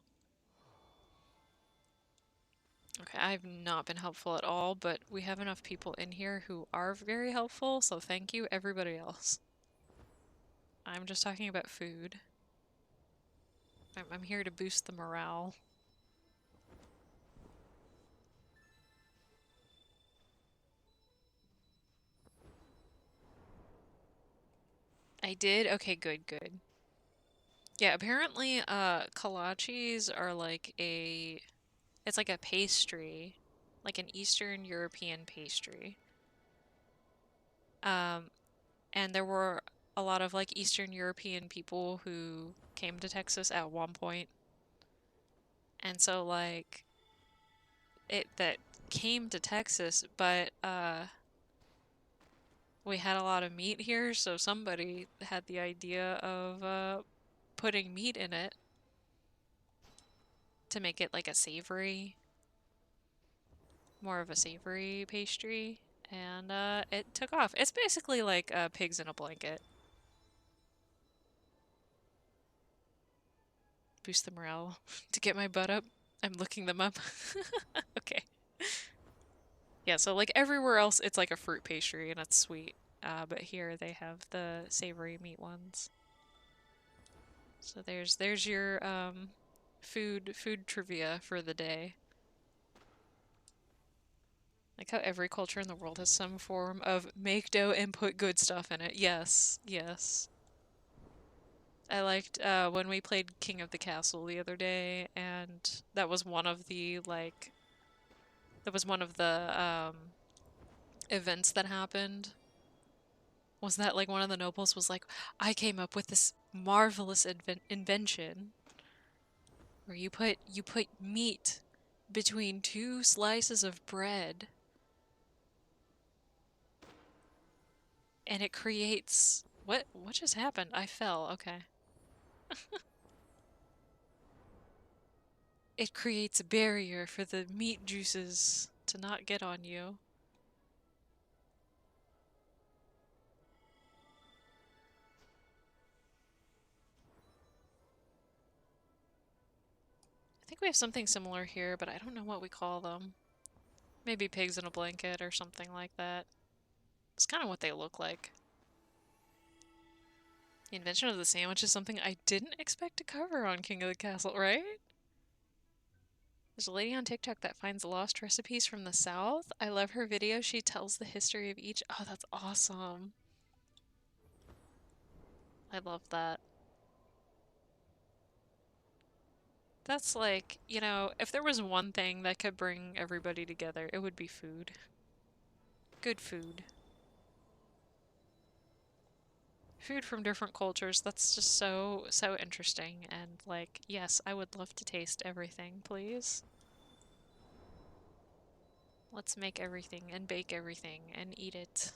Okay, I've not been helpful at all, but we have enough people in here who are very helpful, so thank you, everybody else. I'm just talking about food. I'm here to boost the morale. I did? Okay, good, good. Yeah, apparently, kolaches are like it's like a pastry, like an Eastern European pastry. Um, and there were a lot of like Eastern European people who came to Texas at one point. And so like it that came to Texas, but we had a lot of meat here, so somebody had the idea of putting meat in it to make it like a savory, more of a savory pastry, and it took off. It's basically like pigs in a blanket. Boost the morale to get my butt up. I'm looking them up. Okay. Yeah, so like everywhere else, it's like a fruit pastry and it's sweet. But here they have the savory meat ones. So there's your food trivia for the day. Like how every culture in the world has some form of make dough and put good stuff in it. Yes, yes. I liked when we played King of the Castle the other day, and that was one of the events that happened. Was that like one of the nobles was like, I came up with this marvelous invention where you put meat between two slices of bread and it creates what just happened? I fell. Okay. It creates a barrier for the meat juices to not get on you. I think we have something similar here, but I don't know what we call them. Maybe pigs in a blanket or something like that. It's kind of what they look like. The invention of the sandwich is something I didn't expect to cover on King of the Castle, right? There's a lady on TikTok that finds lost recipes from the South. I love her video. She tells the history of each. Oh, that's awesome. I love that. That's like, if there was one thing that could bring everybody together, it would be food. Good food. Food from different cultures. That's just so interesting. And like, yes, I would love to taste everything, please. Let's make everything and bake everything and eat it.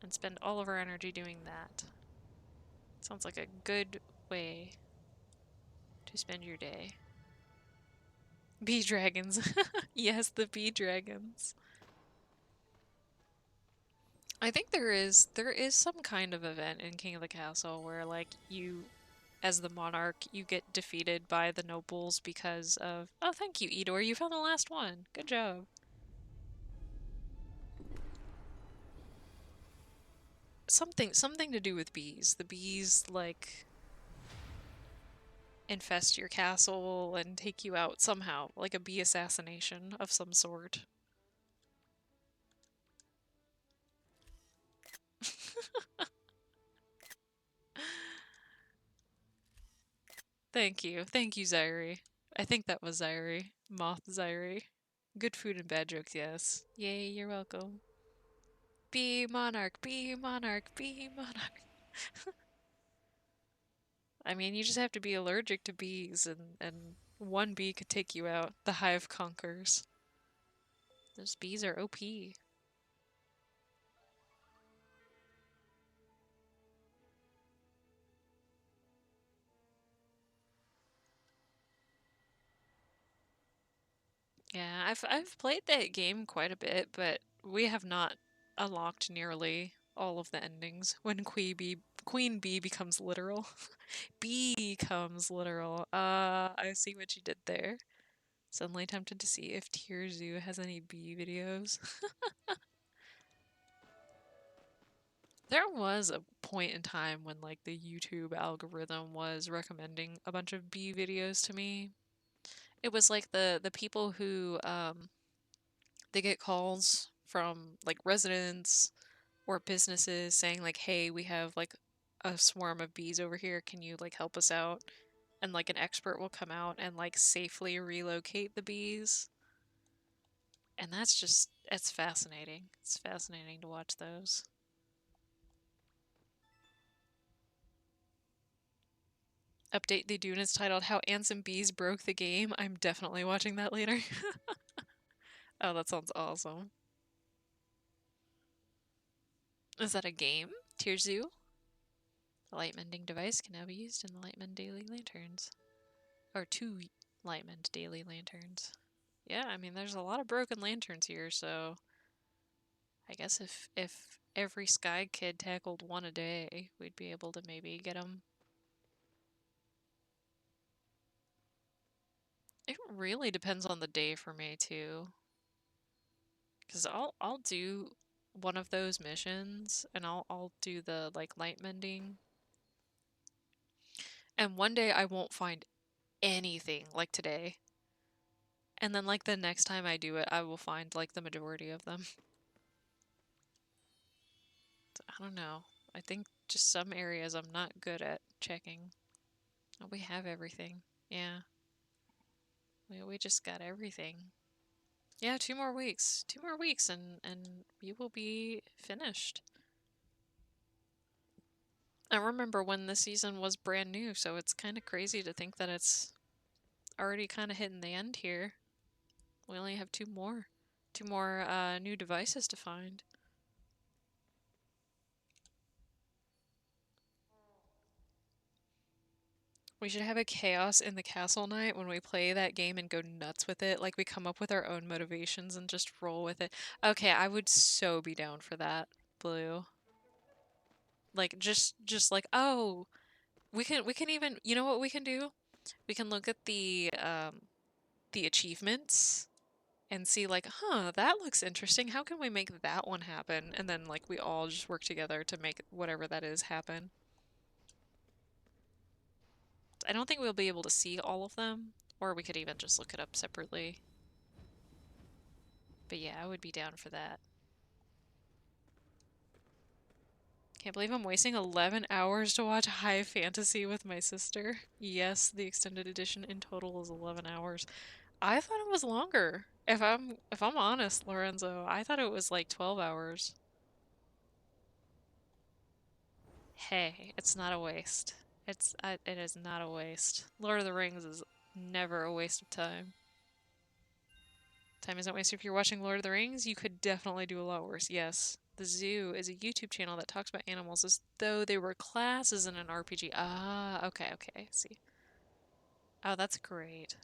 And spend all of our energy doing that. Sounds like a good way to spend your day. Bee dragons. Yes, the bee dragons. I think there is some kind of event in King of the Castle where like you as the monarch you get defeated by the nobles because of oh thank you, Edor, you found the last one. Good job. Something to do with bees. The bees like infest your castle and take you out somehow, like a bee assassination of some sort. Thank you. Thank you, Zyri. I think that was Zyri. Moth Zyri. Good food and bad jokes, yes. Yay, you're welcome. Be monarch, be monarch, be monarch. I mean, you just have to be allergic to bees, and one bee could take you out. The hive conquers. Those bees are OP. Yeah, I've played that game quite a bit, but we have not unlocked nearly all of the endings when Queen Bee becomes literal. Becomes literal. I see what you did there. Suddenly tempted to see if Tier Zoo has any bee videos. There was a point in time when like the YouTube algorithm was recommending a bunch of bee videos to me. It was like the people who they get calls from like residents or businesses saying like, "Hey, we have like a swarm of bees over here. Can you like help us out?" And like an expert will come out and like safely relocate the bees. And that's just it's fascinating. It's fascinating to watch those. Update the Dune is titled How Ants and Bees Broke the Game. I'm definitely watching that later. Oh, that sounds awesome. Is that a game? Tier Zoo? A light mending device can now be used in the Lightmend daily lanterns. Or two Lightmend daily lanterns. Yeah, I mean, there's a lot of broken lanterns here, so I guess if every Sky Kid tackled one a day, we'd be able to maybe get them. It really depends on the day for me too, because I'll do one of those missions and I'll do the like light mending, and one day I won't find anything like today, and then like the next time I do it, I will find like the majority of them. I don't know. I think just some areas I'm not good at checking. Oh, we have everything. Yeah. We just got everything. Yeah, 2 more weeks. 2 more weeks and we will be finished. I remember when the season was brand new, so it's kind of crazy to think that it's already kind of hitting the end here. We only have two more. Two more new devices to find. We should have a chaos in the castle night when we play that game and go nuts with it. Like we come up with our own motivations and just roll with it. Okay, I would so be down for that, Blue. Like just like, oh, we can even, you know what we can do? We can look at the achievements and see like, huh, that looks interesting. How can we make that one happen? And then like we all just work together to make whatever that is happen. I don't think we'll be able to see all of them, or we could even just look it up separately. But yeah, I would be down for that. Can't believe I'm wasting 11 hours to watch High Fantasy with my sister. Yes, the extended edition in total is 11 hours. I thought it was longer. If I'm honest, Lorenzo, I thought it was like 12 hours. Hey, it's not a waste. It is not a waste. Lord of the Rings is never a waste of time. Time isn't wasted if you're watching Lord of the Rings. You could definitely do a lot worse. Yes. The Zoo is a YouTube channel that talks about animals as though they were classes in an RPG. Ah, okay, okay, see. Oh, that's great.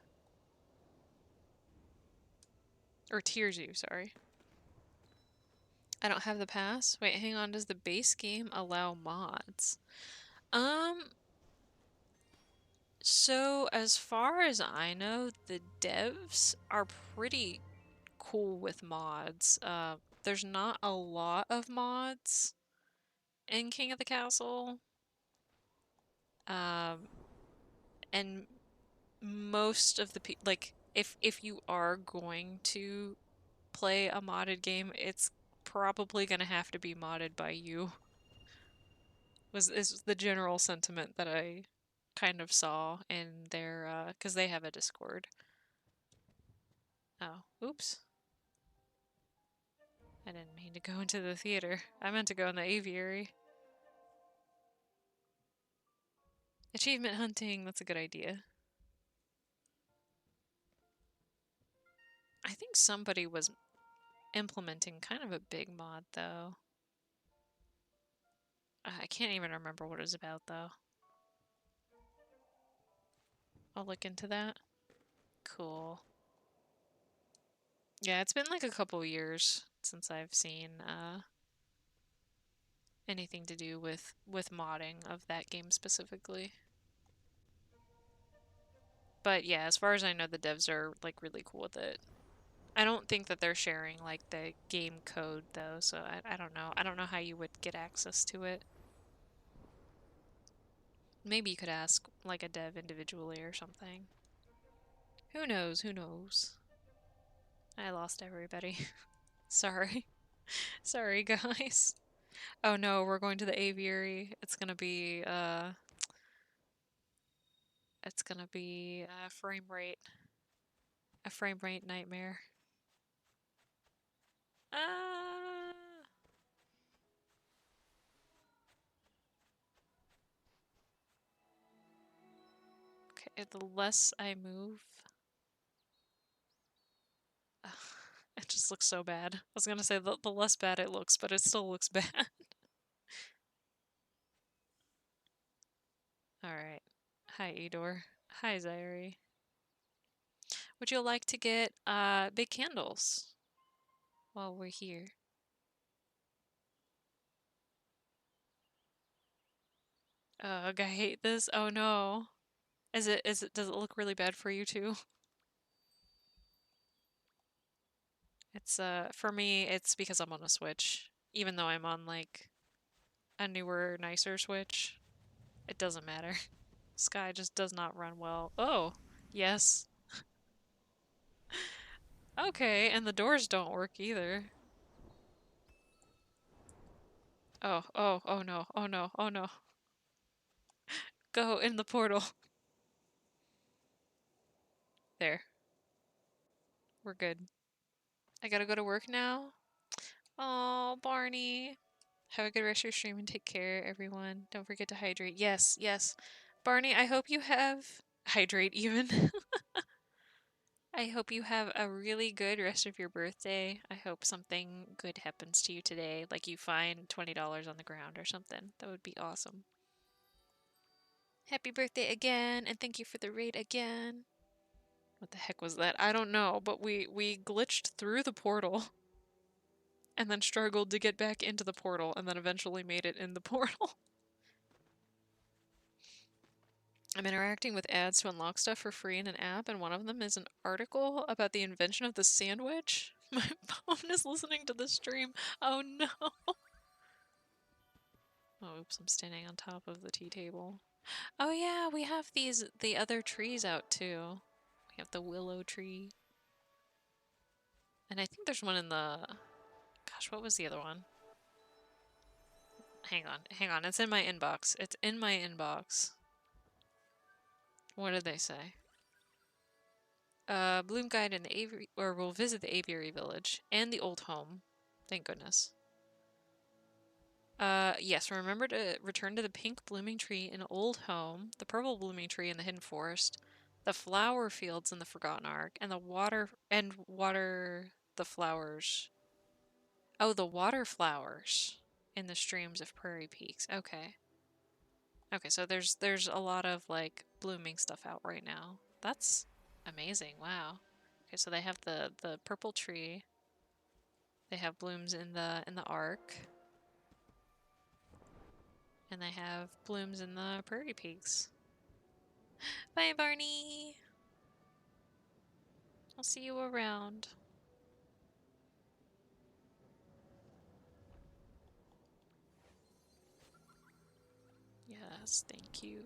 Or Tier Zoo, sorry. I don't have the pass. Wait, hang on. Does the base game allow mods? Um, so as far as I know, the devs are pretty cool with mods. There's not a lot of mods in King of the Castle. Um, and most of the people, like, if you are going to play a modded game, it's probably gonna have to be modded by you. Is the general sentiment that I kind of saw in their, because they have a Discord. Oh, oops. I didn't mean to go into the theater. I meant to go in the aviary. Achievement hunting, that's a good idea. I think somebody was implementing kind of a big mod, though. I can't even remember what it was about, though. I'll look into that. Cool. Yeah, it's been like a couple years since I've seen anything to do with modding of that game specifically. But yeah, as far as I know, the devs are like really cool with it. I don't think that they're sharing like the game code though, so I don't know. I don't know how you would get access to it. Maybe you could ask like a dev individually or something. Who knows? Who knows? I lost everybody. Sorry. Sorry, guys. Oh no, we're going to the aviary. It's gonna be a frame rate nightmare. Ah. Okay, the less I move, it just looks so bad. I was gonna say the less bad it looks, but it still looks bad. Alright. Hi, Edor. Hi, Zairi. Would you like to get big candles while we're here? Ugh, I hate this. Oh no. Does it look really bad for you too? It's for me it's because I'm on a Switch. Even though I'm on like a newer, nicer Switch, it doesn't matter. Sky just does not run well. Oh, yes. Okay, and the doors don't work either. Oh no, oh no, oh no. Go in the portal. There, we're good. I gotta go to work now. Oh, Barney. Have a good rest of your stream and take care, everyone. Don't forget to hydrate. Yes, yes. Barney, I hope you have. Hydrate even. I hope you have a really good rest of your birthday. I hope something good happens to you today, like you find $20 on the ground or something. That would be awesome. Happy birthday again, and thank you for the raid again. What the heck was that? I don't know, but we glitched through the portal and then struggled to get back into the portal and then eventually made it in the portal. I'm interacting with ads to unlock stuff for free in an app, and one of them is an article about the invention of the sandwich. My phone is listening to the stream. Oh no. Oh, oops, I'm standing on top of the tea table. Oh yeah, we have the other trees out too. We have the willow tree. And I think there's one in the... Gosh, what was the other one? Hang on, it's in my inbox. It's in my inbox. What did they say? Bloom guide in the aviary, or we'll visit the aviary village and the old home. Thank goodness. Yes, remember to return to the pink blooming tree in Old Home, the purple blooming tree in the Hidden Forest, the flower fields in the Forgotten Ark, and water the flowers. Oh, the water flowers in the streams of Prairie Peaks. Okay. Okay, so there's a lot of like blooming stuff out right now. That's amazing. Wow. Okay, so they have the purple tree. They have blooms in the Ark. And they have blooms in the Prairie Peaks. Bye, Barney! I'll see you around. Yes, thank you.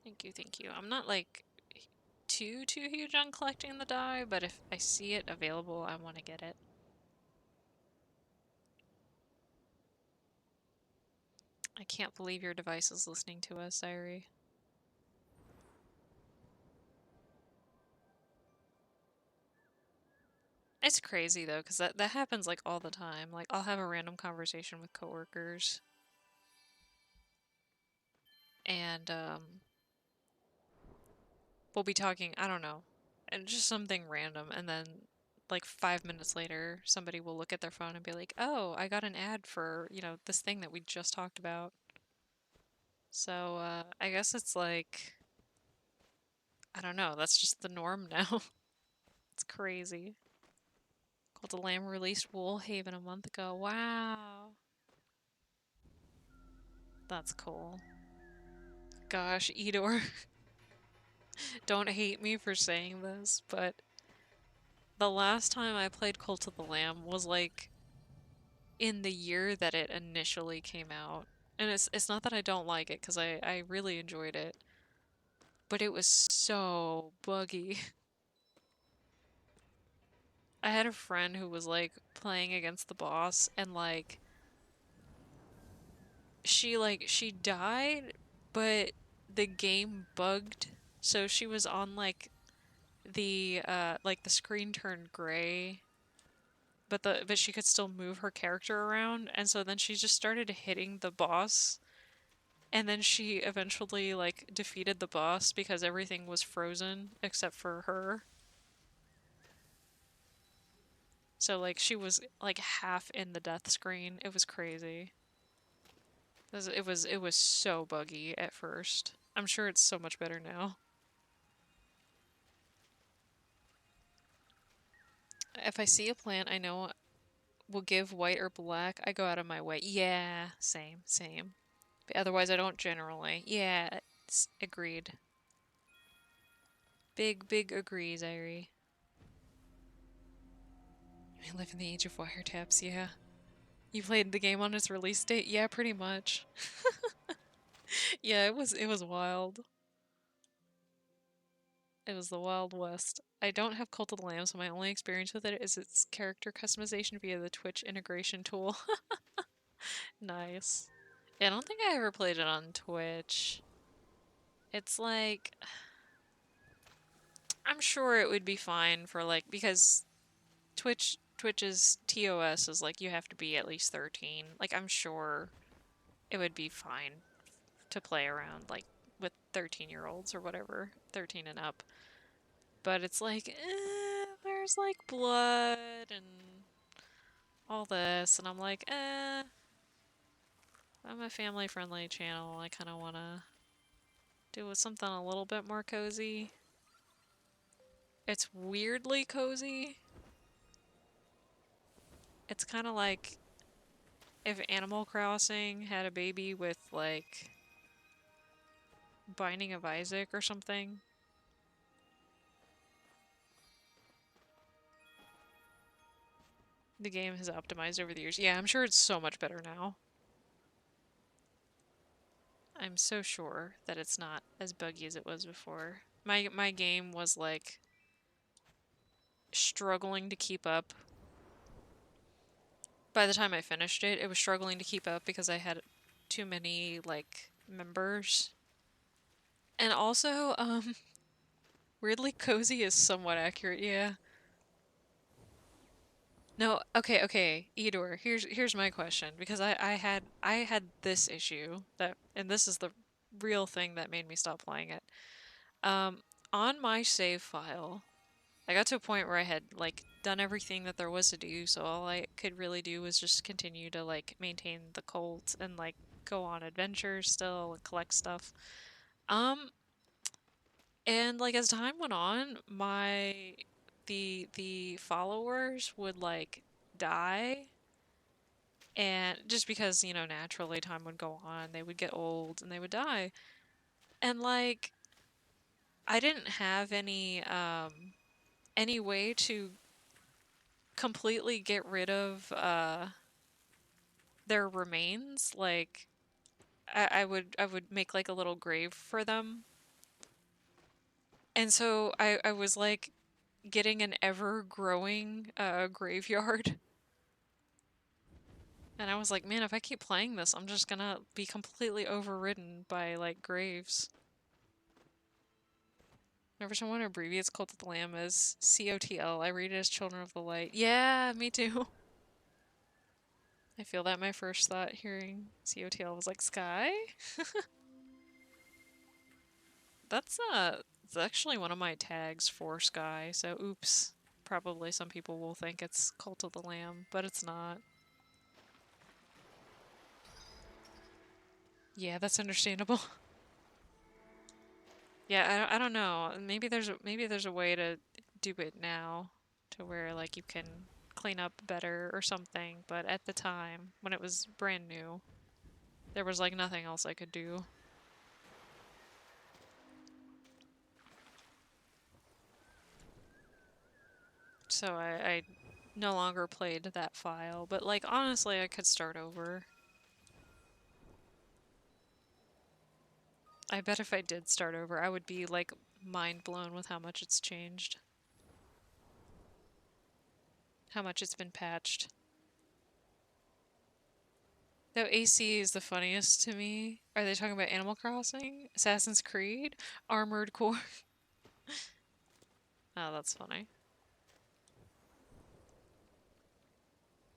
Thank you, thank you. I'm not like too huge on collecting the dye, but if I see it available, I want to get it. I can't believe your device is listening to us, Irie. It's crazy though, because that happens like all the time. Like I'll have a random conversation with coworkers, and we'll be talking, I don't know, and just something random, and then like 5 minutes later, somebody will look at their phone and be like, "Oh, I got an ad for, this thing that we just talked about." So, I guess it's like, I don't know, that's just the norm now. It's crazy. Cult of Lamb released Woolhaven a month ago. Wow. That's cool. Gosh, Edor, don't hate me for saying this, but the last time I played Cult of the Lamb was like in the year that it initially came out. And it's not that I don't like it, because I really enjoyed it, but it was so buggy. I had a friend who was like playing against the boss and she died, but the game bugged. So she was on like the screen turned gray, but she could still move her character around, and so then she just started hitting the boss, and then she eventually like defeated the boss because everything was frozen except for her. So like she was like half in the death screen. It was crazy. It was so buggy at first. I'm sure it's so much better now. If I see a plant I know will give white or black, I go out of my way. Yeah, same, same. But otherwise, I don't generally. Yeah, agreed. Big agrees, Irie. I live in the age of wiretaps, yeah. You played the game on its release date? Yeah, pretty much. Yeah, it was wild. It was the Wild West. I don't have Cult of the Lamb, so my only experience with it is its character customization via the Twitch integration tool. Nice. Yeah, I don't think I ever played it on Twitch. It's like I'm sure it would be fine for like because Twitch's TOS is like you have to be at least 13. Like I'm sure it would be fine to play around like with 13-year-olds or whatever, 13 and up. But it's like there's like blood and all this, and I'm like, I'm a family-friendly channel. I kind of want to do with something a little bit more cozy. It's weirdly cozy. It's kind of like if Animal Crossing had a baby with like Binding of Isaac or something. The game has optimized over the years. Yeah, I'm sure it's so much better now. I'm so sure that it's not as buggy as it was before. My game was like struggling to keep up. By the time I finished it, it was struggling to keep up because I had too many like members. And also, weirdly cozy is somewhat accurate, yeah. No, okay, Edor, here's my question because I had this issue that and this is the real thing that made me stop playing it. Um, on my save file, I got to a point where I had like done everything that there was to do, so all I could really do was just continue to like maintain the cult and like go on adventures still and collect stuff. Um, and like as time went on, the followers would like die, and just because, naturally time would go on, they would get old and they would die. And like I didn't have any way to completely get rid of their remains. Like I would make like a little grave for them. And so I was like getting an ever growing graveyard. And I was like, man, if I keep playing this, I'm just gonna be completely overridden by like graves. Whenever someone abbreviates Cult of the Lamb as COTL, I read it as Children of the Light. Yeah, me too. I feel that my first thought hearing COTL was like, Sky? It's actually one of my tags for Sky, so oops. Probably some people will think it's Cult of the Lamb, but it's not. Yeah, that's understandable. Yeah, I don't know. Maybe there's a way to do it now to where like you can clean up better or something, but at the time when it was brand new, There was like nothing else I could do. So I no longer played that file, but like honestly I could start over. I bet if I did start over, I would be like mind blown with how much it's changed. How much it's been patched. Though AC is the funniest to me. Are they talking about Animal Crossing? Assassin's Creed? Armored Core? Oh, that's funny.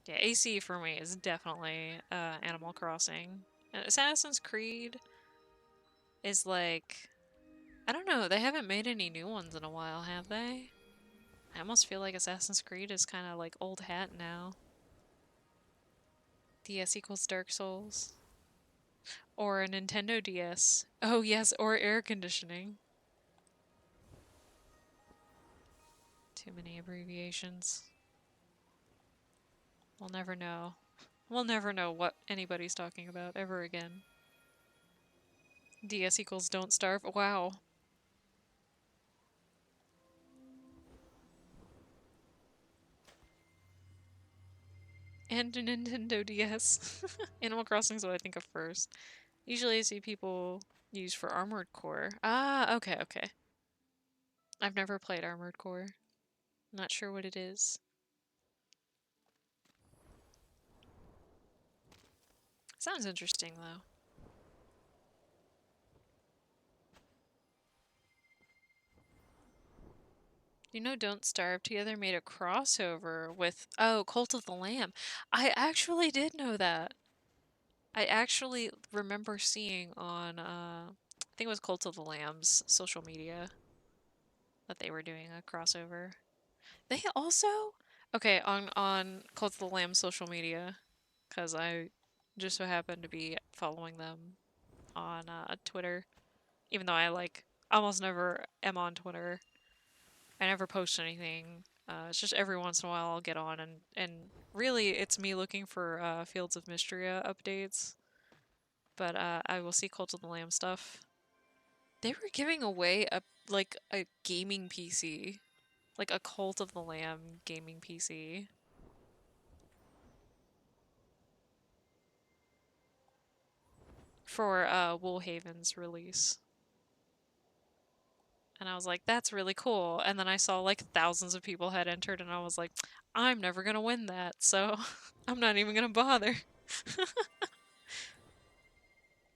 Yeah, AC for me is definitely Animal Crossing. And Assassin's Creed is like, I don't know, they haven't made any new ones in a while, have they? I almost feel like Assassin's Creed is kind of like old hat now. DS equals Dark Souls. Or a Nintendo DS. Oh yes, or air conditioning. Too many abbreviations. We'll never know. We'll never know what anybody's talking about ever again. DS equals Don't Starve. Wow. And a Nintendo DS. Animal Crossing is what I think of first. Usually I see people use for Armored Core. Ah, okay, okay. I've never played Armored Core. Not sure what it is. Sounds interesting, though. You know, Don't Starve Together made a crossover with, oh, Cult of the Lamb. I actually did know that. I actually remember seeing on, I think it was Cult of the Lamb's social media that they were doing a crossover. They also, okay, on Cult of the Lamb's social media, because I just so happen to be following them on Twitter, even though I like almost never am on Twitter. I never post anything. It's just every once in a while I'll get on and really it's me looking for Fields of Mystria updates. But I will see Cult of the Lamb stuff. They were giving away a gaming PC, like a Cult of the Lamb gaming PC for Woolhaven's release. And I was like, that's really cool. And then I saw like thousands of people had entered, and I was like, I'm never gonna win that, so I'm not even gonna bother.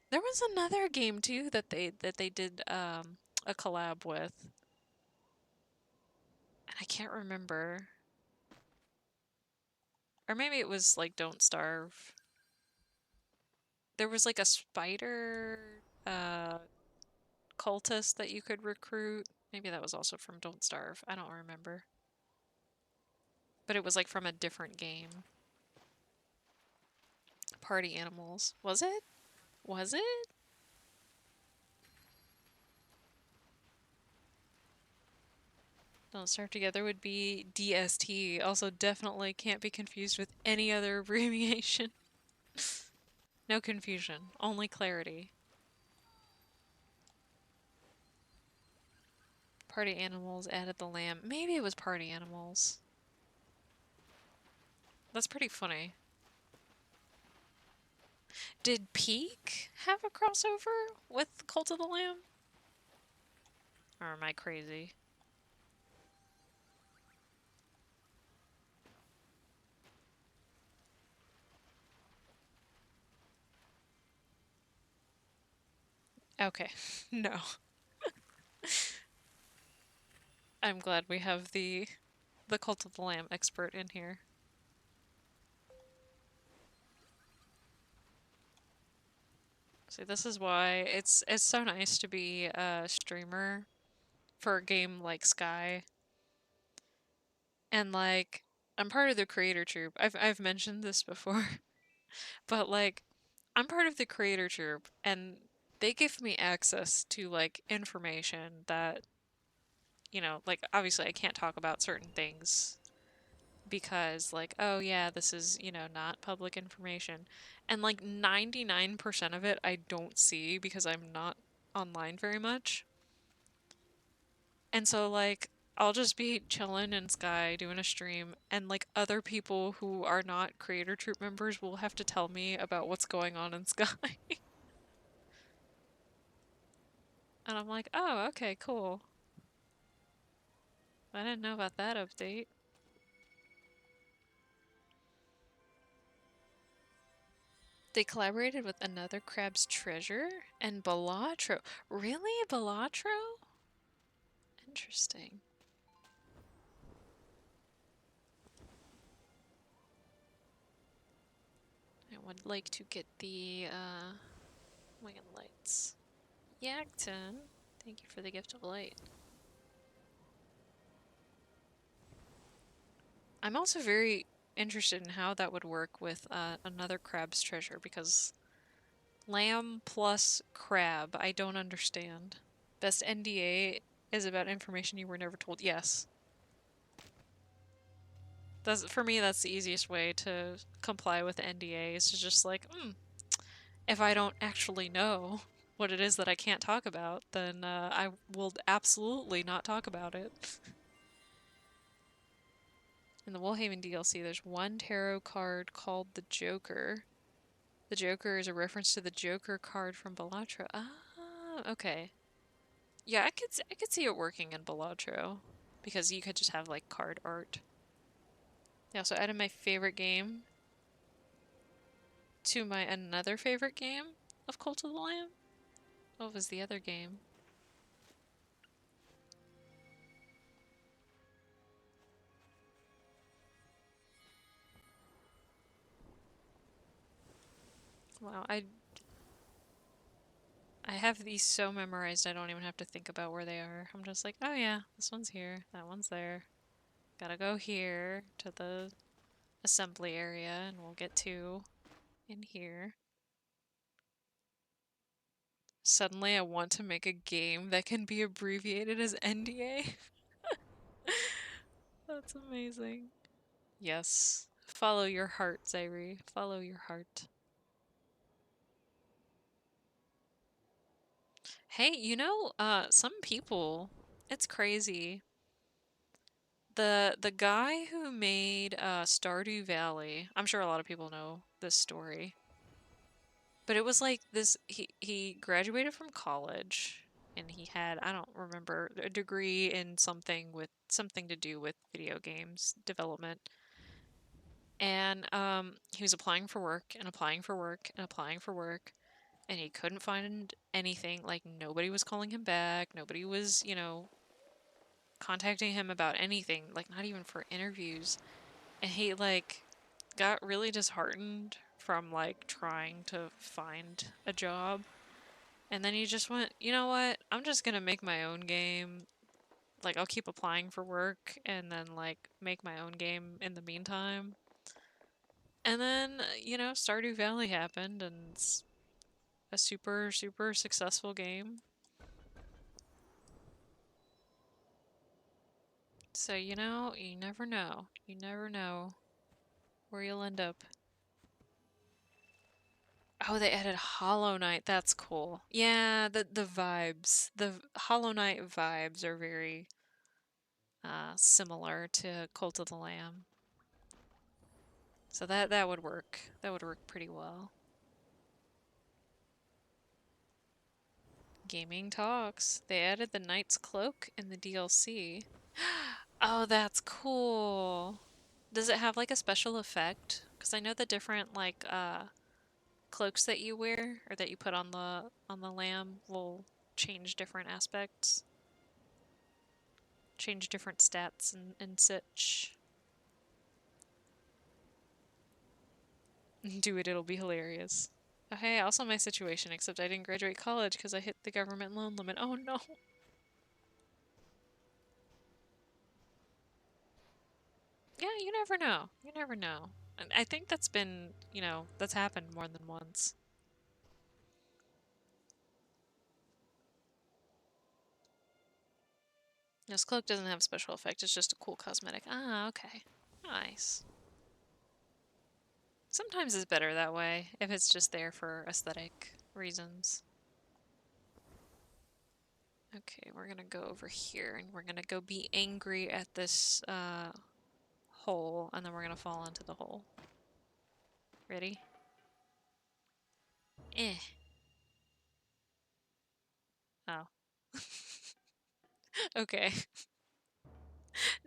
There was another game too that they did a collab with, and I can't remember. Or maybe it was like Don't Starve. There was like a spider cultist that you could recruit. Maybe that was also from Don't Starve. I don't remember. But it was like from a different game. Party Animals. Was it? Was it? Don't Starve Together would be DST. Also, definitely can't be confused with any other abbreviation. No confusion, only clarity. Party Animals added the lamb. Maybe it was Party Animals. That's pretty funny. Did Peak have a crossover with Cult of the Lamb? Or am I crazy? Okay, no. I'm glad we have the Cult of the Lamb expert in here. See, this is why it's so nice to be a streamer for a game like Sky. And like I'm part of the creator troupe. I've mentioned this before, but like I'm part of the creator troupe and they give me access to like information that like obviously I can't talk about certain things because like, oh yeah, this is, not public information. And like 99% of it I don't see because I'm not online very much. And so like I'll just be chilling in Sky doing a stream and like other people who are not Creator Troop members will have to tell me about what's going on in Sky. And I'm like, "Oh, okay, cool. I didn't know about that update." They collaborated with Another Crab's Treasure and Balatro. Really? Balatro? Interesting. I would like to get the wing lights. Yakton, thank you for the gift of light. I'm also very interested in how that would work with Another Crab's Treasure because lamb plus crab, I don't understand. Best NDA is about information you were never told. Yes. That's, for me, that's the easiest way to comply with the NDA is to just like, if I don't actually know what it is that I can't talk about, then I will absolutely not talk about it. In the Woolhaven DLC, there's one tarot card called the Joker. The Joker is a reference to the Joker card from Balatro. Ah, okay. Yeah, I could see it working in Balatro because you could just have like card art. They also added my favorite game to my another favorite game of Cult of the Lamb. What was the other game? Wow, I have these so memorized I don't even have to think about where they are. I'm just like, oh yeah, this one's here, that one's there. Gotta go here to the assembly area and we'll get two in here. Suddenly I want to make a game that can be abbreviated as NDA. That's amazing. Yes. Follow your heart, Zairi. Follow your heart. Hey, some people, it's crazy. The guy who made Stardew Valley, I'm sure a lot of people know this story. But it was like this he graduated from college and he had, I don't remember, a degree in something to do with video games development. And he was applying for work and applying for work and applying for work and he couldn't find anything. Like nobody was calling him back. Nobody was, contacting him about anything, like not even for interviews. And he like got really disheartened from like trying to find a job. And then he just went, you know what? I'm just gonna make my own game. Like I'll keep applying for work and then like make my own game in the meantime. And then, Stardew Valley happened and it's a super, super successful game. So, you never know. You never know where you'll end up. Oh, they added Hollow Knight. That's cool. Yeah, the vibes. The Hollow Knight vibes are very similar to Cult of the Lamb. So that would work. That would work pretty well. Gaming Talks. They added the Knight's Cloak in the DLC. Oh, that's cool. Does it have like a special effect? Because I know the different like cloaks that you wear or that you put on the lamb will change different aspects, change different stats and such. Do it, it'll be hilarious. Oh, hey, also my situation, except I didn't graduate college because I hit the government loan limit. Oh no. Yeah, you never know. You never know. And I think that's been, that's happened more than once. This cloak doesn't have special effect, it's just a cool cosmetic. Ah, okay. Nice. Sometimes it's better that way, if it's just there for aesthetic reasons. Okay, we're gonna go over here, and we're gonna go be angry at this, hole, and then we're gonna fall into the hole. Ready? Eh. Oh. Okay.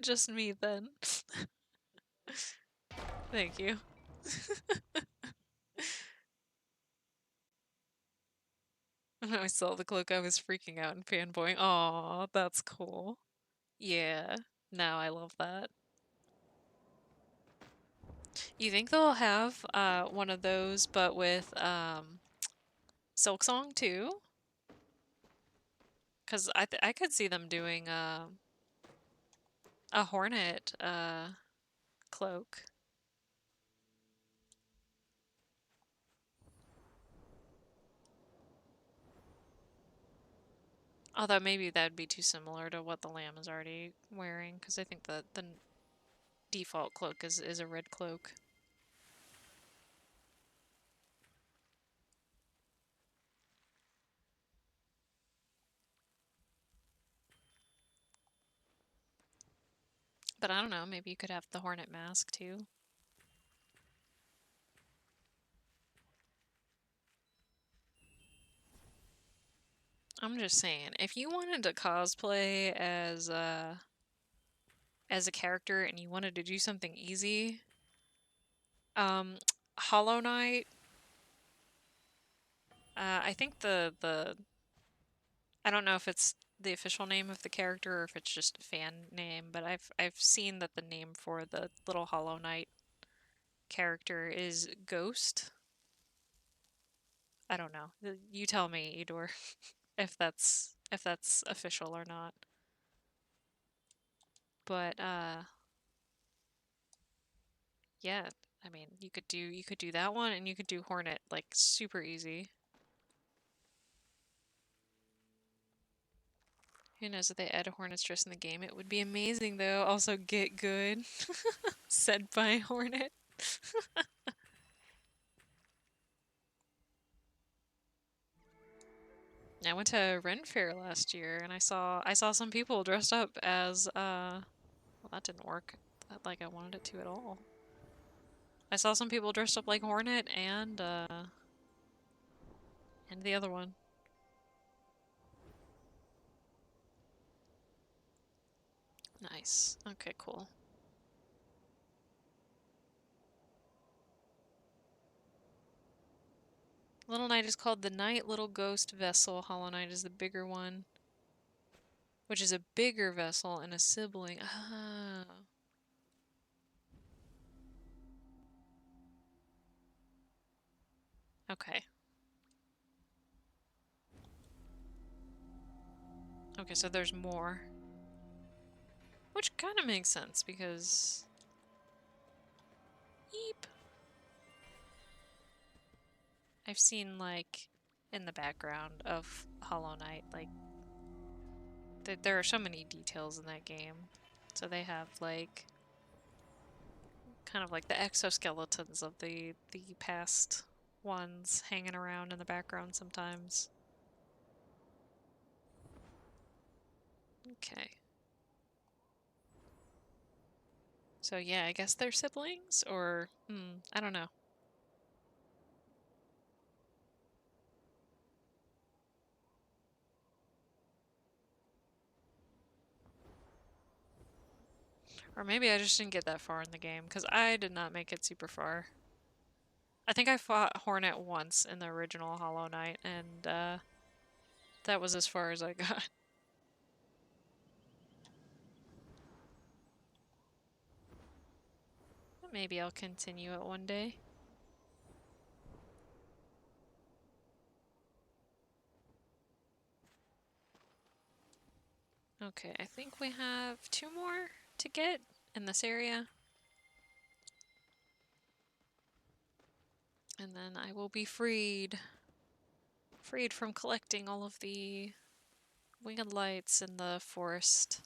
Just me then. Thank you. When I saw the cloak, I was freaking out and fanboying. Aw, that's cool. Yeah. Now I love that. You think they'll have one of those, but with Silksong too? Because I could see them doing a Hornet cloak. Although maybe that'd be too similar to what the lamb is already wearing, because I think that the default cloak is a red cloak. But I don't know, maybe you could have the Hornet mask too. I'm just saying, if you wanted to cosplay as a character and you wanted to do something easy, um, Hollow Knight. I think the I don't know if it's the official name of the character or if it's just a fan name, but I've seen that the name for the little Hollow Knight character is Ghost. I don't know. You tell me, Edor, if that's official or not. But yeah, I mean, you could do that one and you could do Hornet like super easy. Who knows if they add a Hornet's dress in the game? It would be amazing though. Also, get good. Said by Hornet. I went to Ren Fair last year and I saw some people dressed up as well that didn't work like I wanted it to at all. I saw some people dressed up like Hornet and the other one. Nice. Okay, cool. Little Knight is called the Knight Little Ghost Vessel. Hollow Knight is the bigger one, which is a bigger vessel and a sibling. Ah. Okay. Okay, so there's more. Which kind of makes sense because... Eep. I've seen, like, in the background of Hollow Knight, like, there are so many details in that game. So they have, like, kind of like the exoskeletons of the past ones hanging around in the background sometimes. Okay. So yeah, I guess they're siblings, or, I don't know. Or maybe I just didn't get that far in the game, because I did not make it super far. I think I fought Hornet once in the original Hollow Knight, and that was as far as I got. Maybe I'll continue it one day. Okay, I think we have 2 more to get in this area. And then I will be freed. Freed from collecting all of the winged lights in the forest.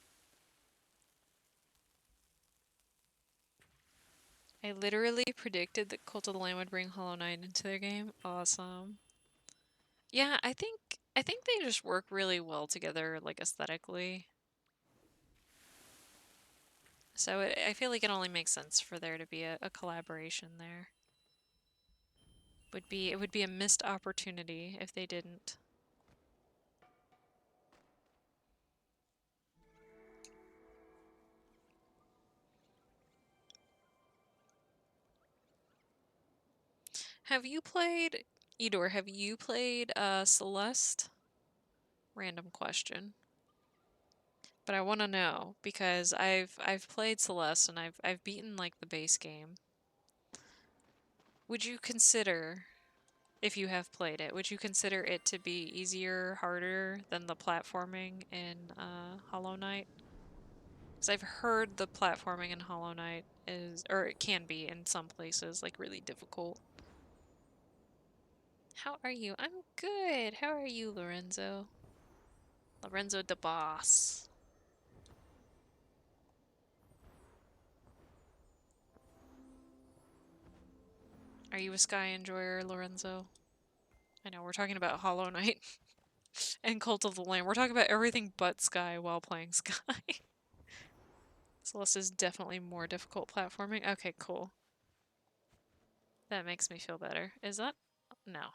I literally predicted that Cult of the Lamb would bring Hollow Knight into their game. Awesome. Yeah, I think they just work really well together, like aesthetically. So I feel like it only makes sense for there to be a collaboration there. It would be a missed opportunity if they didn't. Have you played Edor, have you played Celeste? Random question. But I want to know because I've played Celeste and I've beaten like the base game. Would you consider, if you have played it, would you consider it to be easier, harder than the platforming in Hollow Knight? Because I've heard the platforming in Hollow Knight is, or it can be in some places, like really difficult. How are you? I'm good. How are you, Lorenzo? Lorenzo the boss. Are you a Sky enjoyer, Lorenzo? I know we're talking about Hollow Knight and Cult of the Lamb. We're talking about everything but Sky while playing Sky. Celeste is definitely more difficult platforming. Okay, cool. That makes me feel better. Is that? No.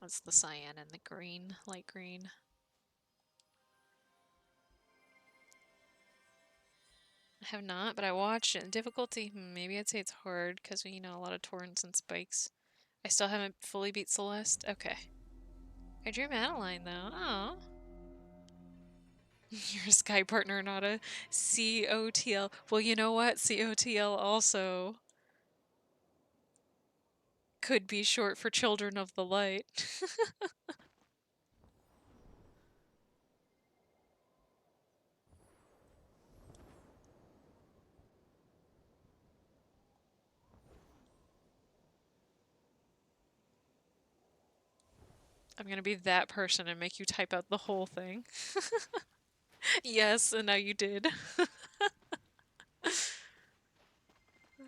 That's the cyan and the green, light green. I have not, but I watched it. Difficulty, maybe I'd say it's hard because, you know, a lot of torrents and spikes. I still haven't fully beat Celeste. Okay. I drew Madeline, though. Oh. You're a Sky partner, not a COTL. Well, you know what? COTL also could be short for Children of the Light. I'm gonna be that person and make you type out the whole thing. Yes, and now you did.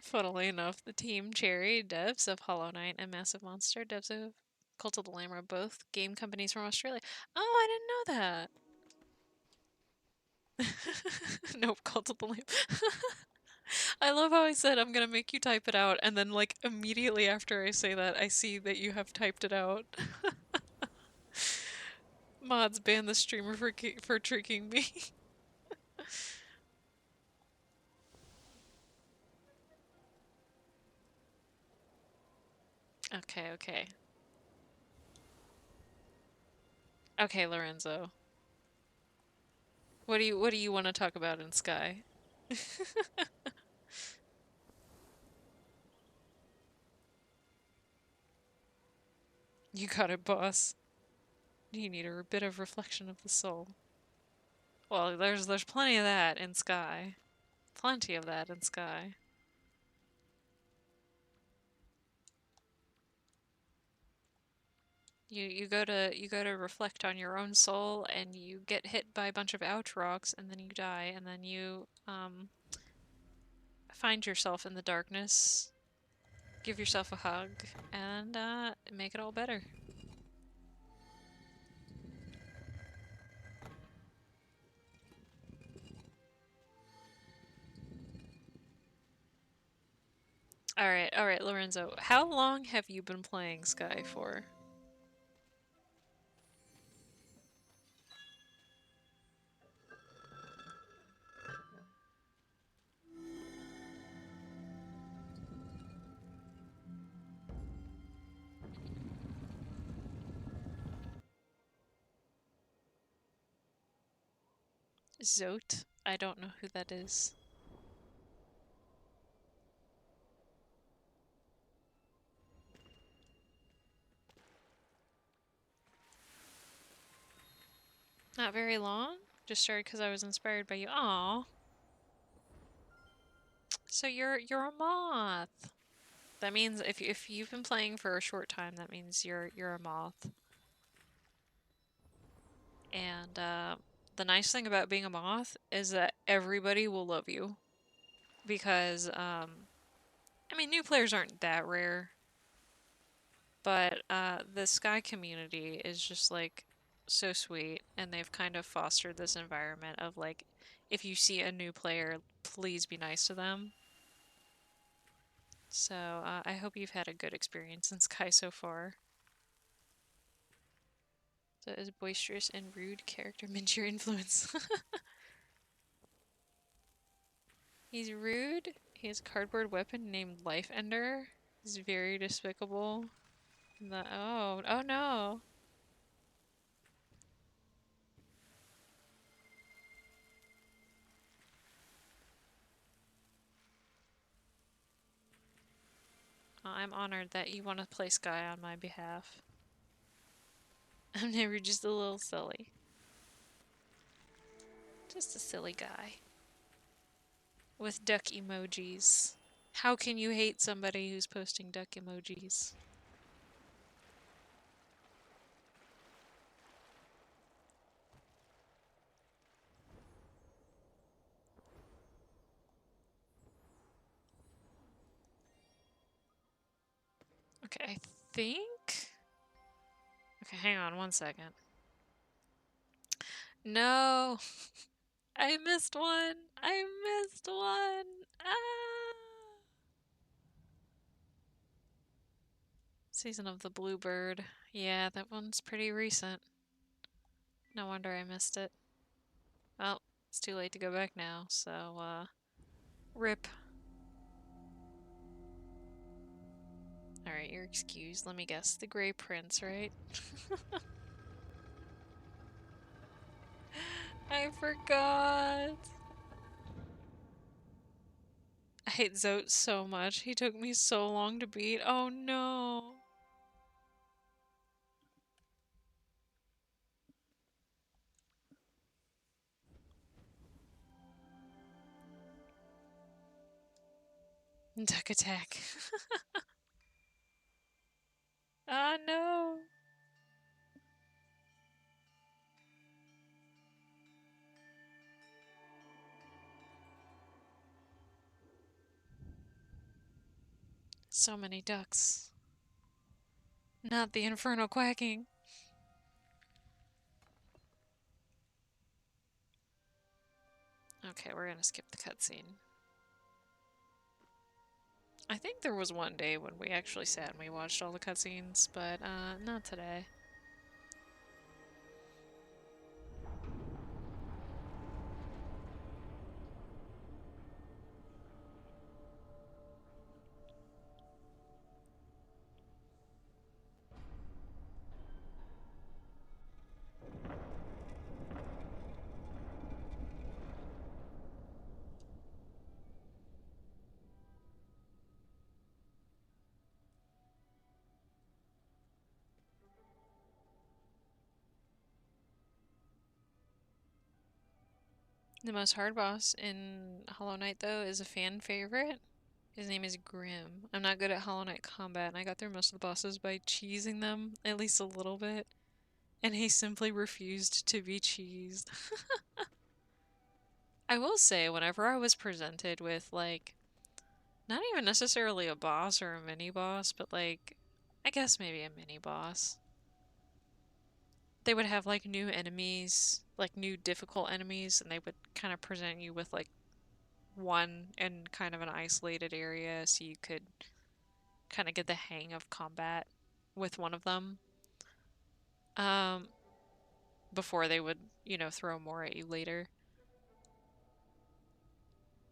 Funnily enough, the team Cherry, devs of Hollow Knight and Massive Monster, devs of Cult of the Lamb are both game companies from Australia. Oh, I didn't know that. Nope, Cult of the Lamb. I love how I said I'm gonna make you type it out, and then like immediately after I say that, I see that you have typed it out. Mods ban the streamer for tricking me. Okay, okay. Okay, Lorenzo. What do you want to talk about in Sky? You got it, boss. You need a bit of reflection of the soul. Well, there's plenty of that in Sky. Plenty of that in Sky. You go to reflect on your own soul and you get hit by a bunch of ouch rocks and then you die and then you find yourself in the darkness, give yourself a hug, and make it all better. All right, Lorenzo. How long have you been playing Sky for? Zote? I don't know who that is. Not very long. Just started because I was inspired by you. Aw. So you're a moth. That means if you've been playing for a short time, that means you're a moth. And the nice thing about being a moth is that everybody will love you. because, I mean, new players aren't that rare, but the Sky community is just like so sweet, and they've kind of fostered this environment of like, if you see a new player, please be nice to them. So I hope you've had a good experience in Sky so far. So is boisterous and rude character meant your influence? He's rude. He has a cardboard weapon named Life Ender. He's very despicable. Oh no. I'm honored that you want to play Sky on my behalf. I'm never just a little silly. Just a silly guy. With duck emojis. How can you hate somebody who's posting duck emojis? Okay, I think... Okay, hang on one second. No! I missed one! I missed one! Ah! Season of the Bluebird. Yeah, that one's pretty recent. No wonder I missed it. Well, it's too late to go back now, so, rip. Alright, you're excused. Let me guess. The Grey Prince, right? I forgot! I hate Zote so much. He took me so long to beat. Oh no! Duck attack. Ah no! So many ducks. Not the infernal quacking. Okay, we're gonna skip the cutscene. I think there was one day when we actually sat and we watched all the cutscenes, but not today. The most hard boss in Hollow Knight, though, is a fan favorite. His name is Grim. I'm not good at Hollow Knight combat, and I got through most of the bosses by cheesing them, at least a little bit. And he simply refused to be cheesed. I will say, whenever I was presented with, like, not even necessarily a boss or a mini boss, but, like, I guess maybe a mini boss, they would have, like, new enemies, like, new difficult enemies, and they would kind of present you with, like, one in kind of an isolated area so you could kind of get the hang of combat with one of them. Um, before they would, throw more at you later.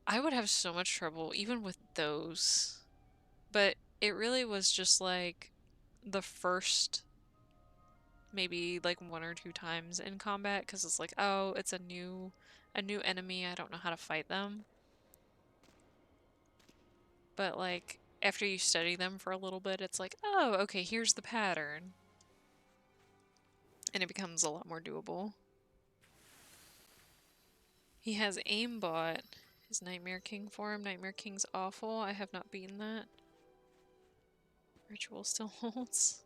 I would have so much trouble even with those. But it really was just like the first maybe like one or two times in combat because it's like, oh, it's a new enemy, I don't know how to fight them. But like after you study them for a little bit, it's like, oh, okay, here's the pattern. And it becomes a lot more doable. He has aimbot. His Nightmare King form. Nightmare King's awful. I have not beaten that. Ritual still holds.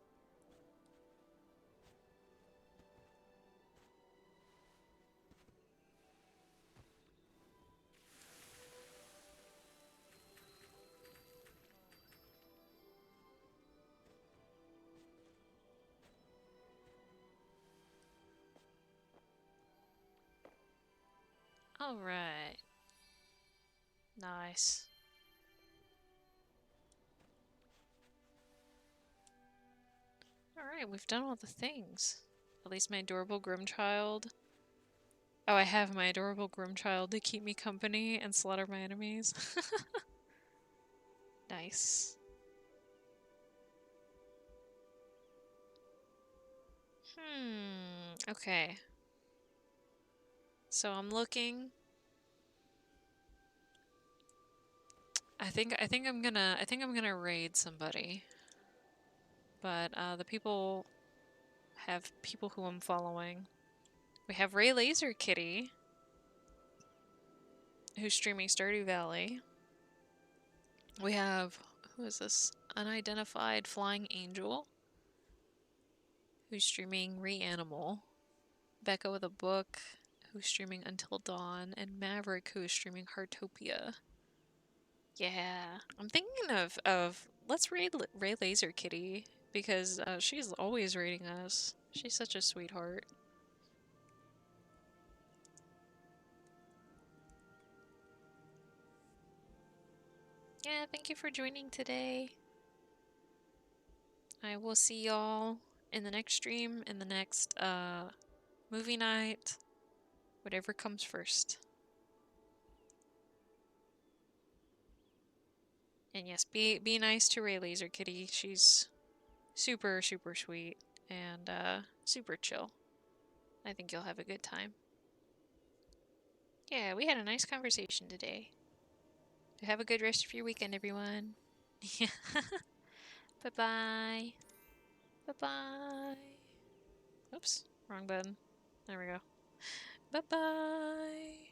Alright. Nice. Alright, we've done all the things. At least my adorable Grimchild. Oh, I have my adorable Grimchild to keep me company and slaughter my enemies. Nice. Okay. So I'm looking. I think I'm gonna raid somebody. But the people have people who I'm following. We have Ray Laser Kitty, who's streaming Stardew Valley. We have, who is this? Unidentified Flying Angel, who's streaming Reanimal. Becca with a book, who's streaming Until Dawn, and Maverick, who is streaming Heartopia. Yeah, I'm thinking of let's raid Ray Laser Kitty because she's always raiding us. She's such a sweetheart. Yeah, thank you for joining today. I will see y'all in the next stream, in the next movie night, whatever comes first. And yes, be nice to Ray Laser Kitty. She's super sweet and super chill. I think you'll have a good time. Yeah, we had a nice conversation today. Have a good rest of your weekend, everyone. Yeah. Bye-bye. Bye-bye. Oops, wrong button. There we go. Bye-bye.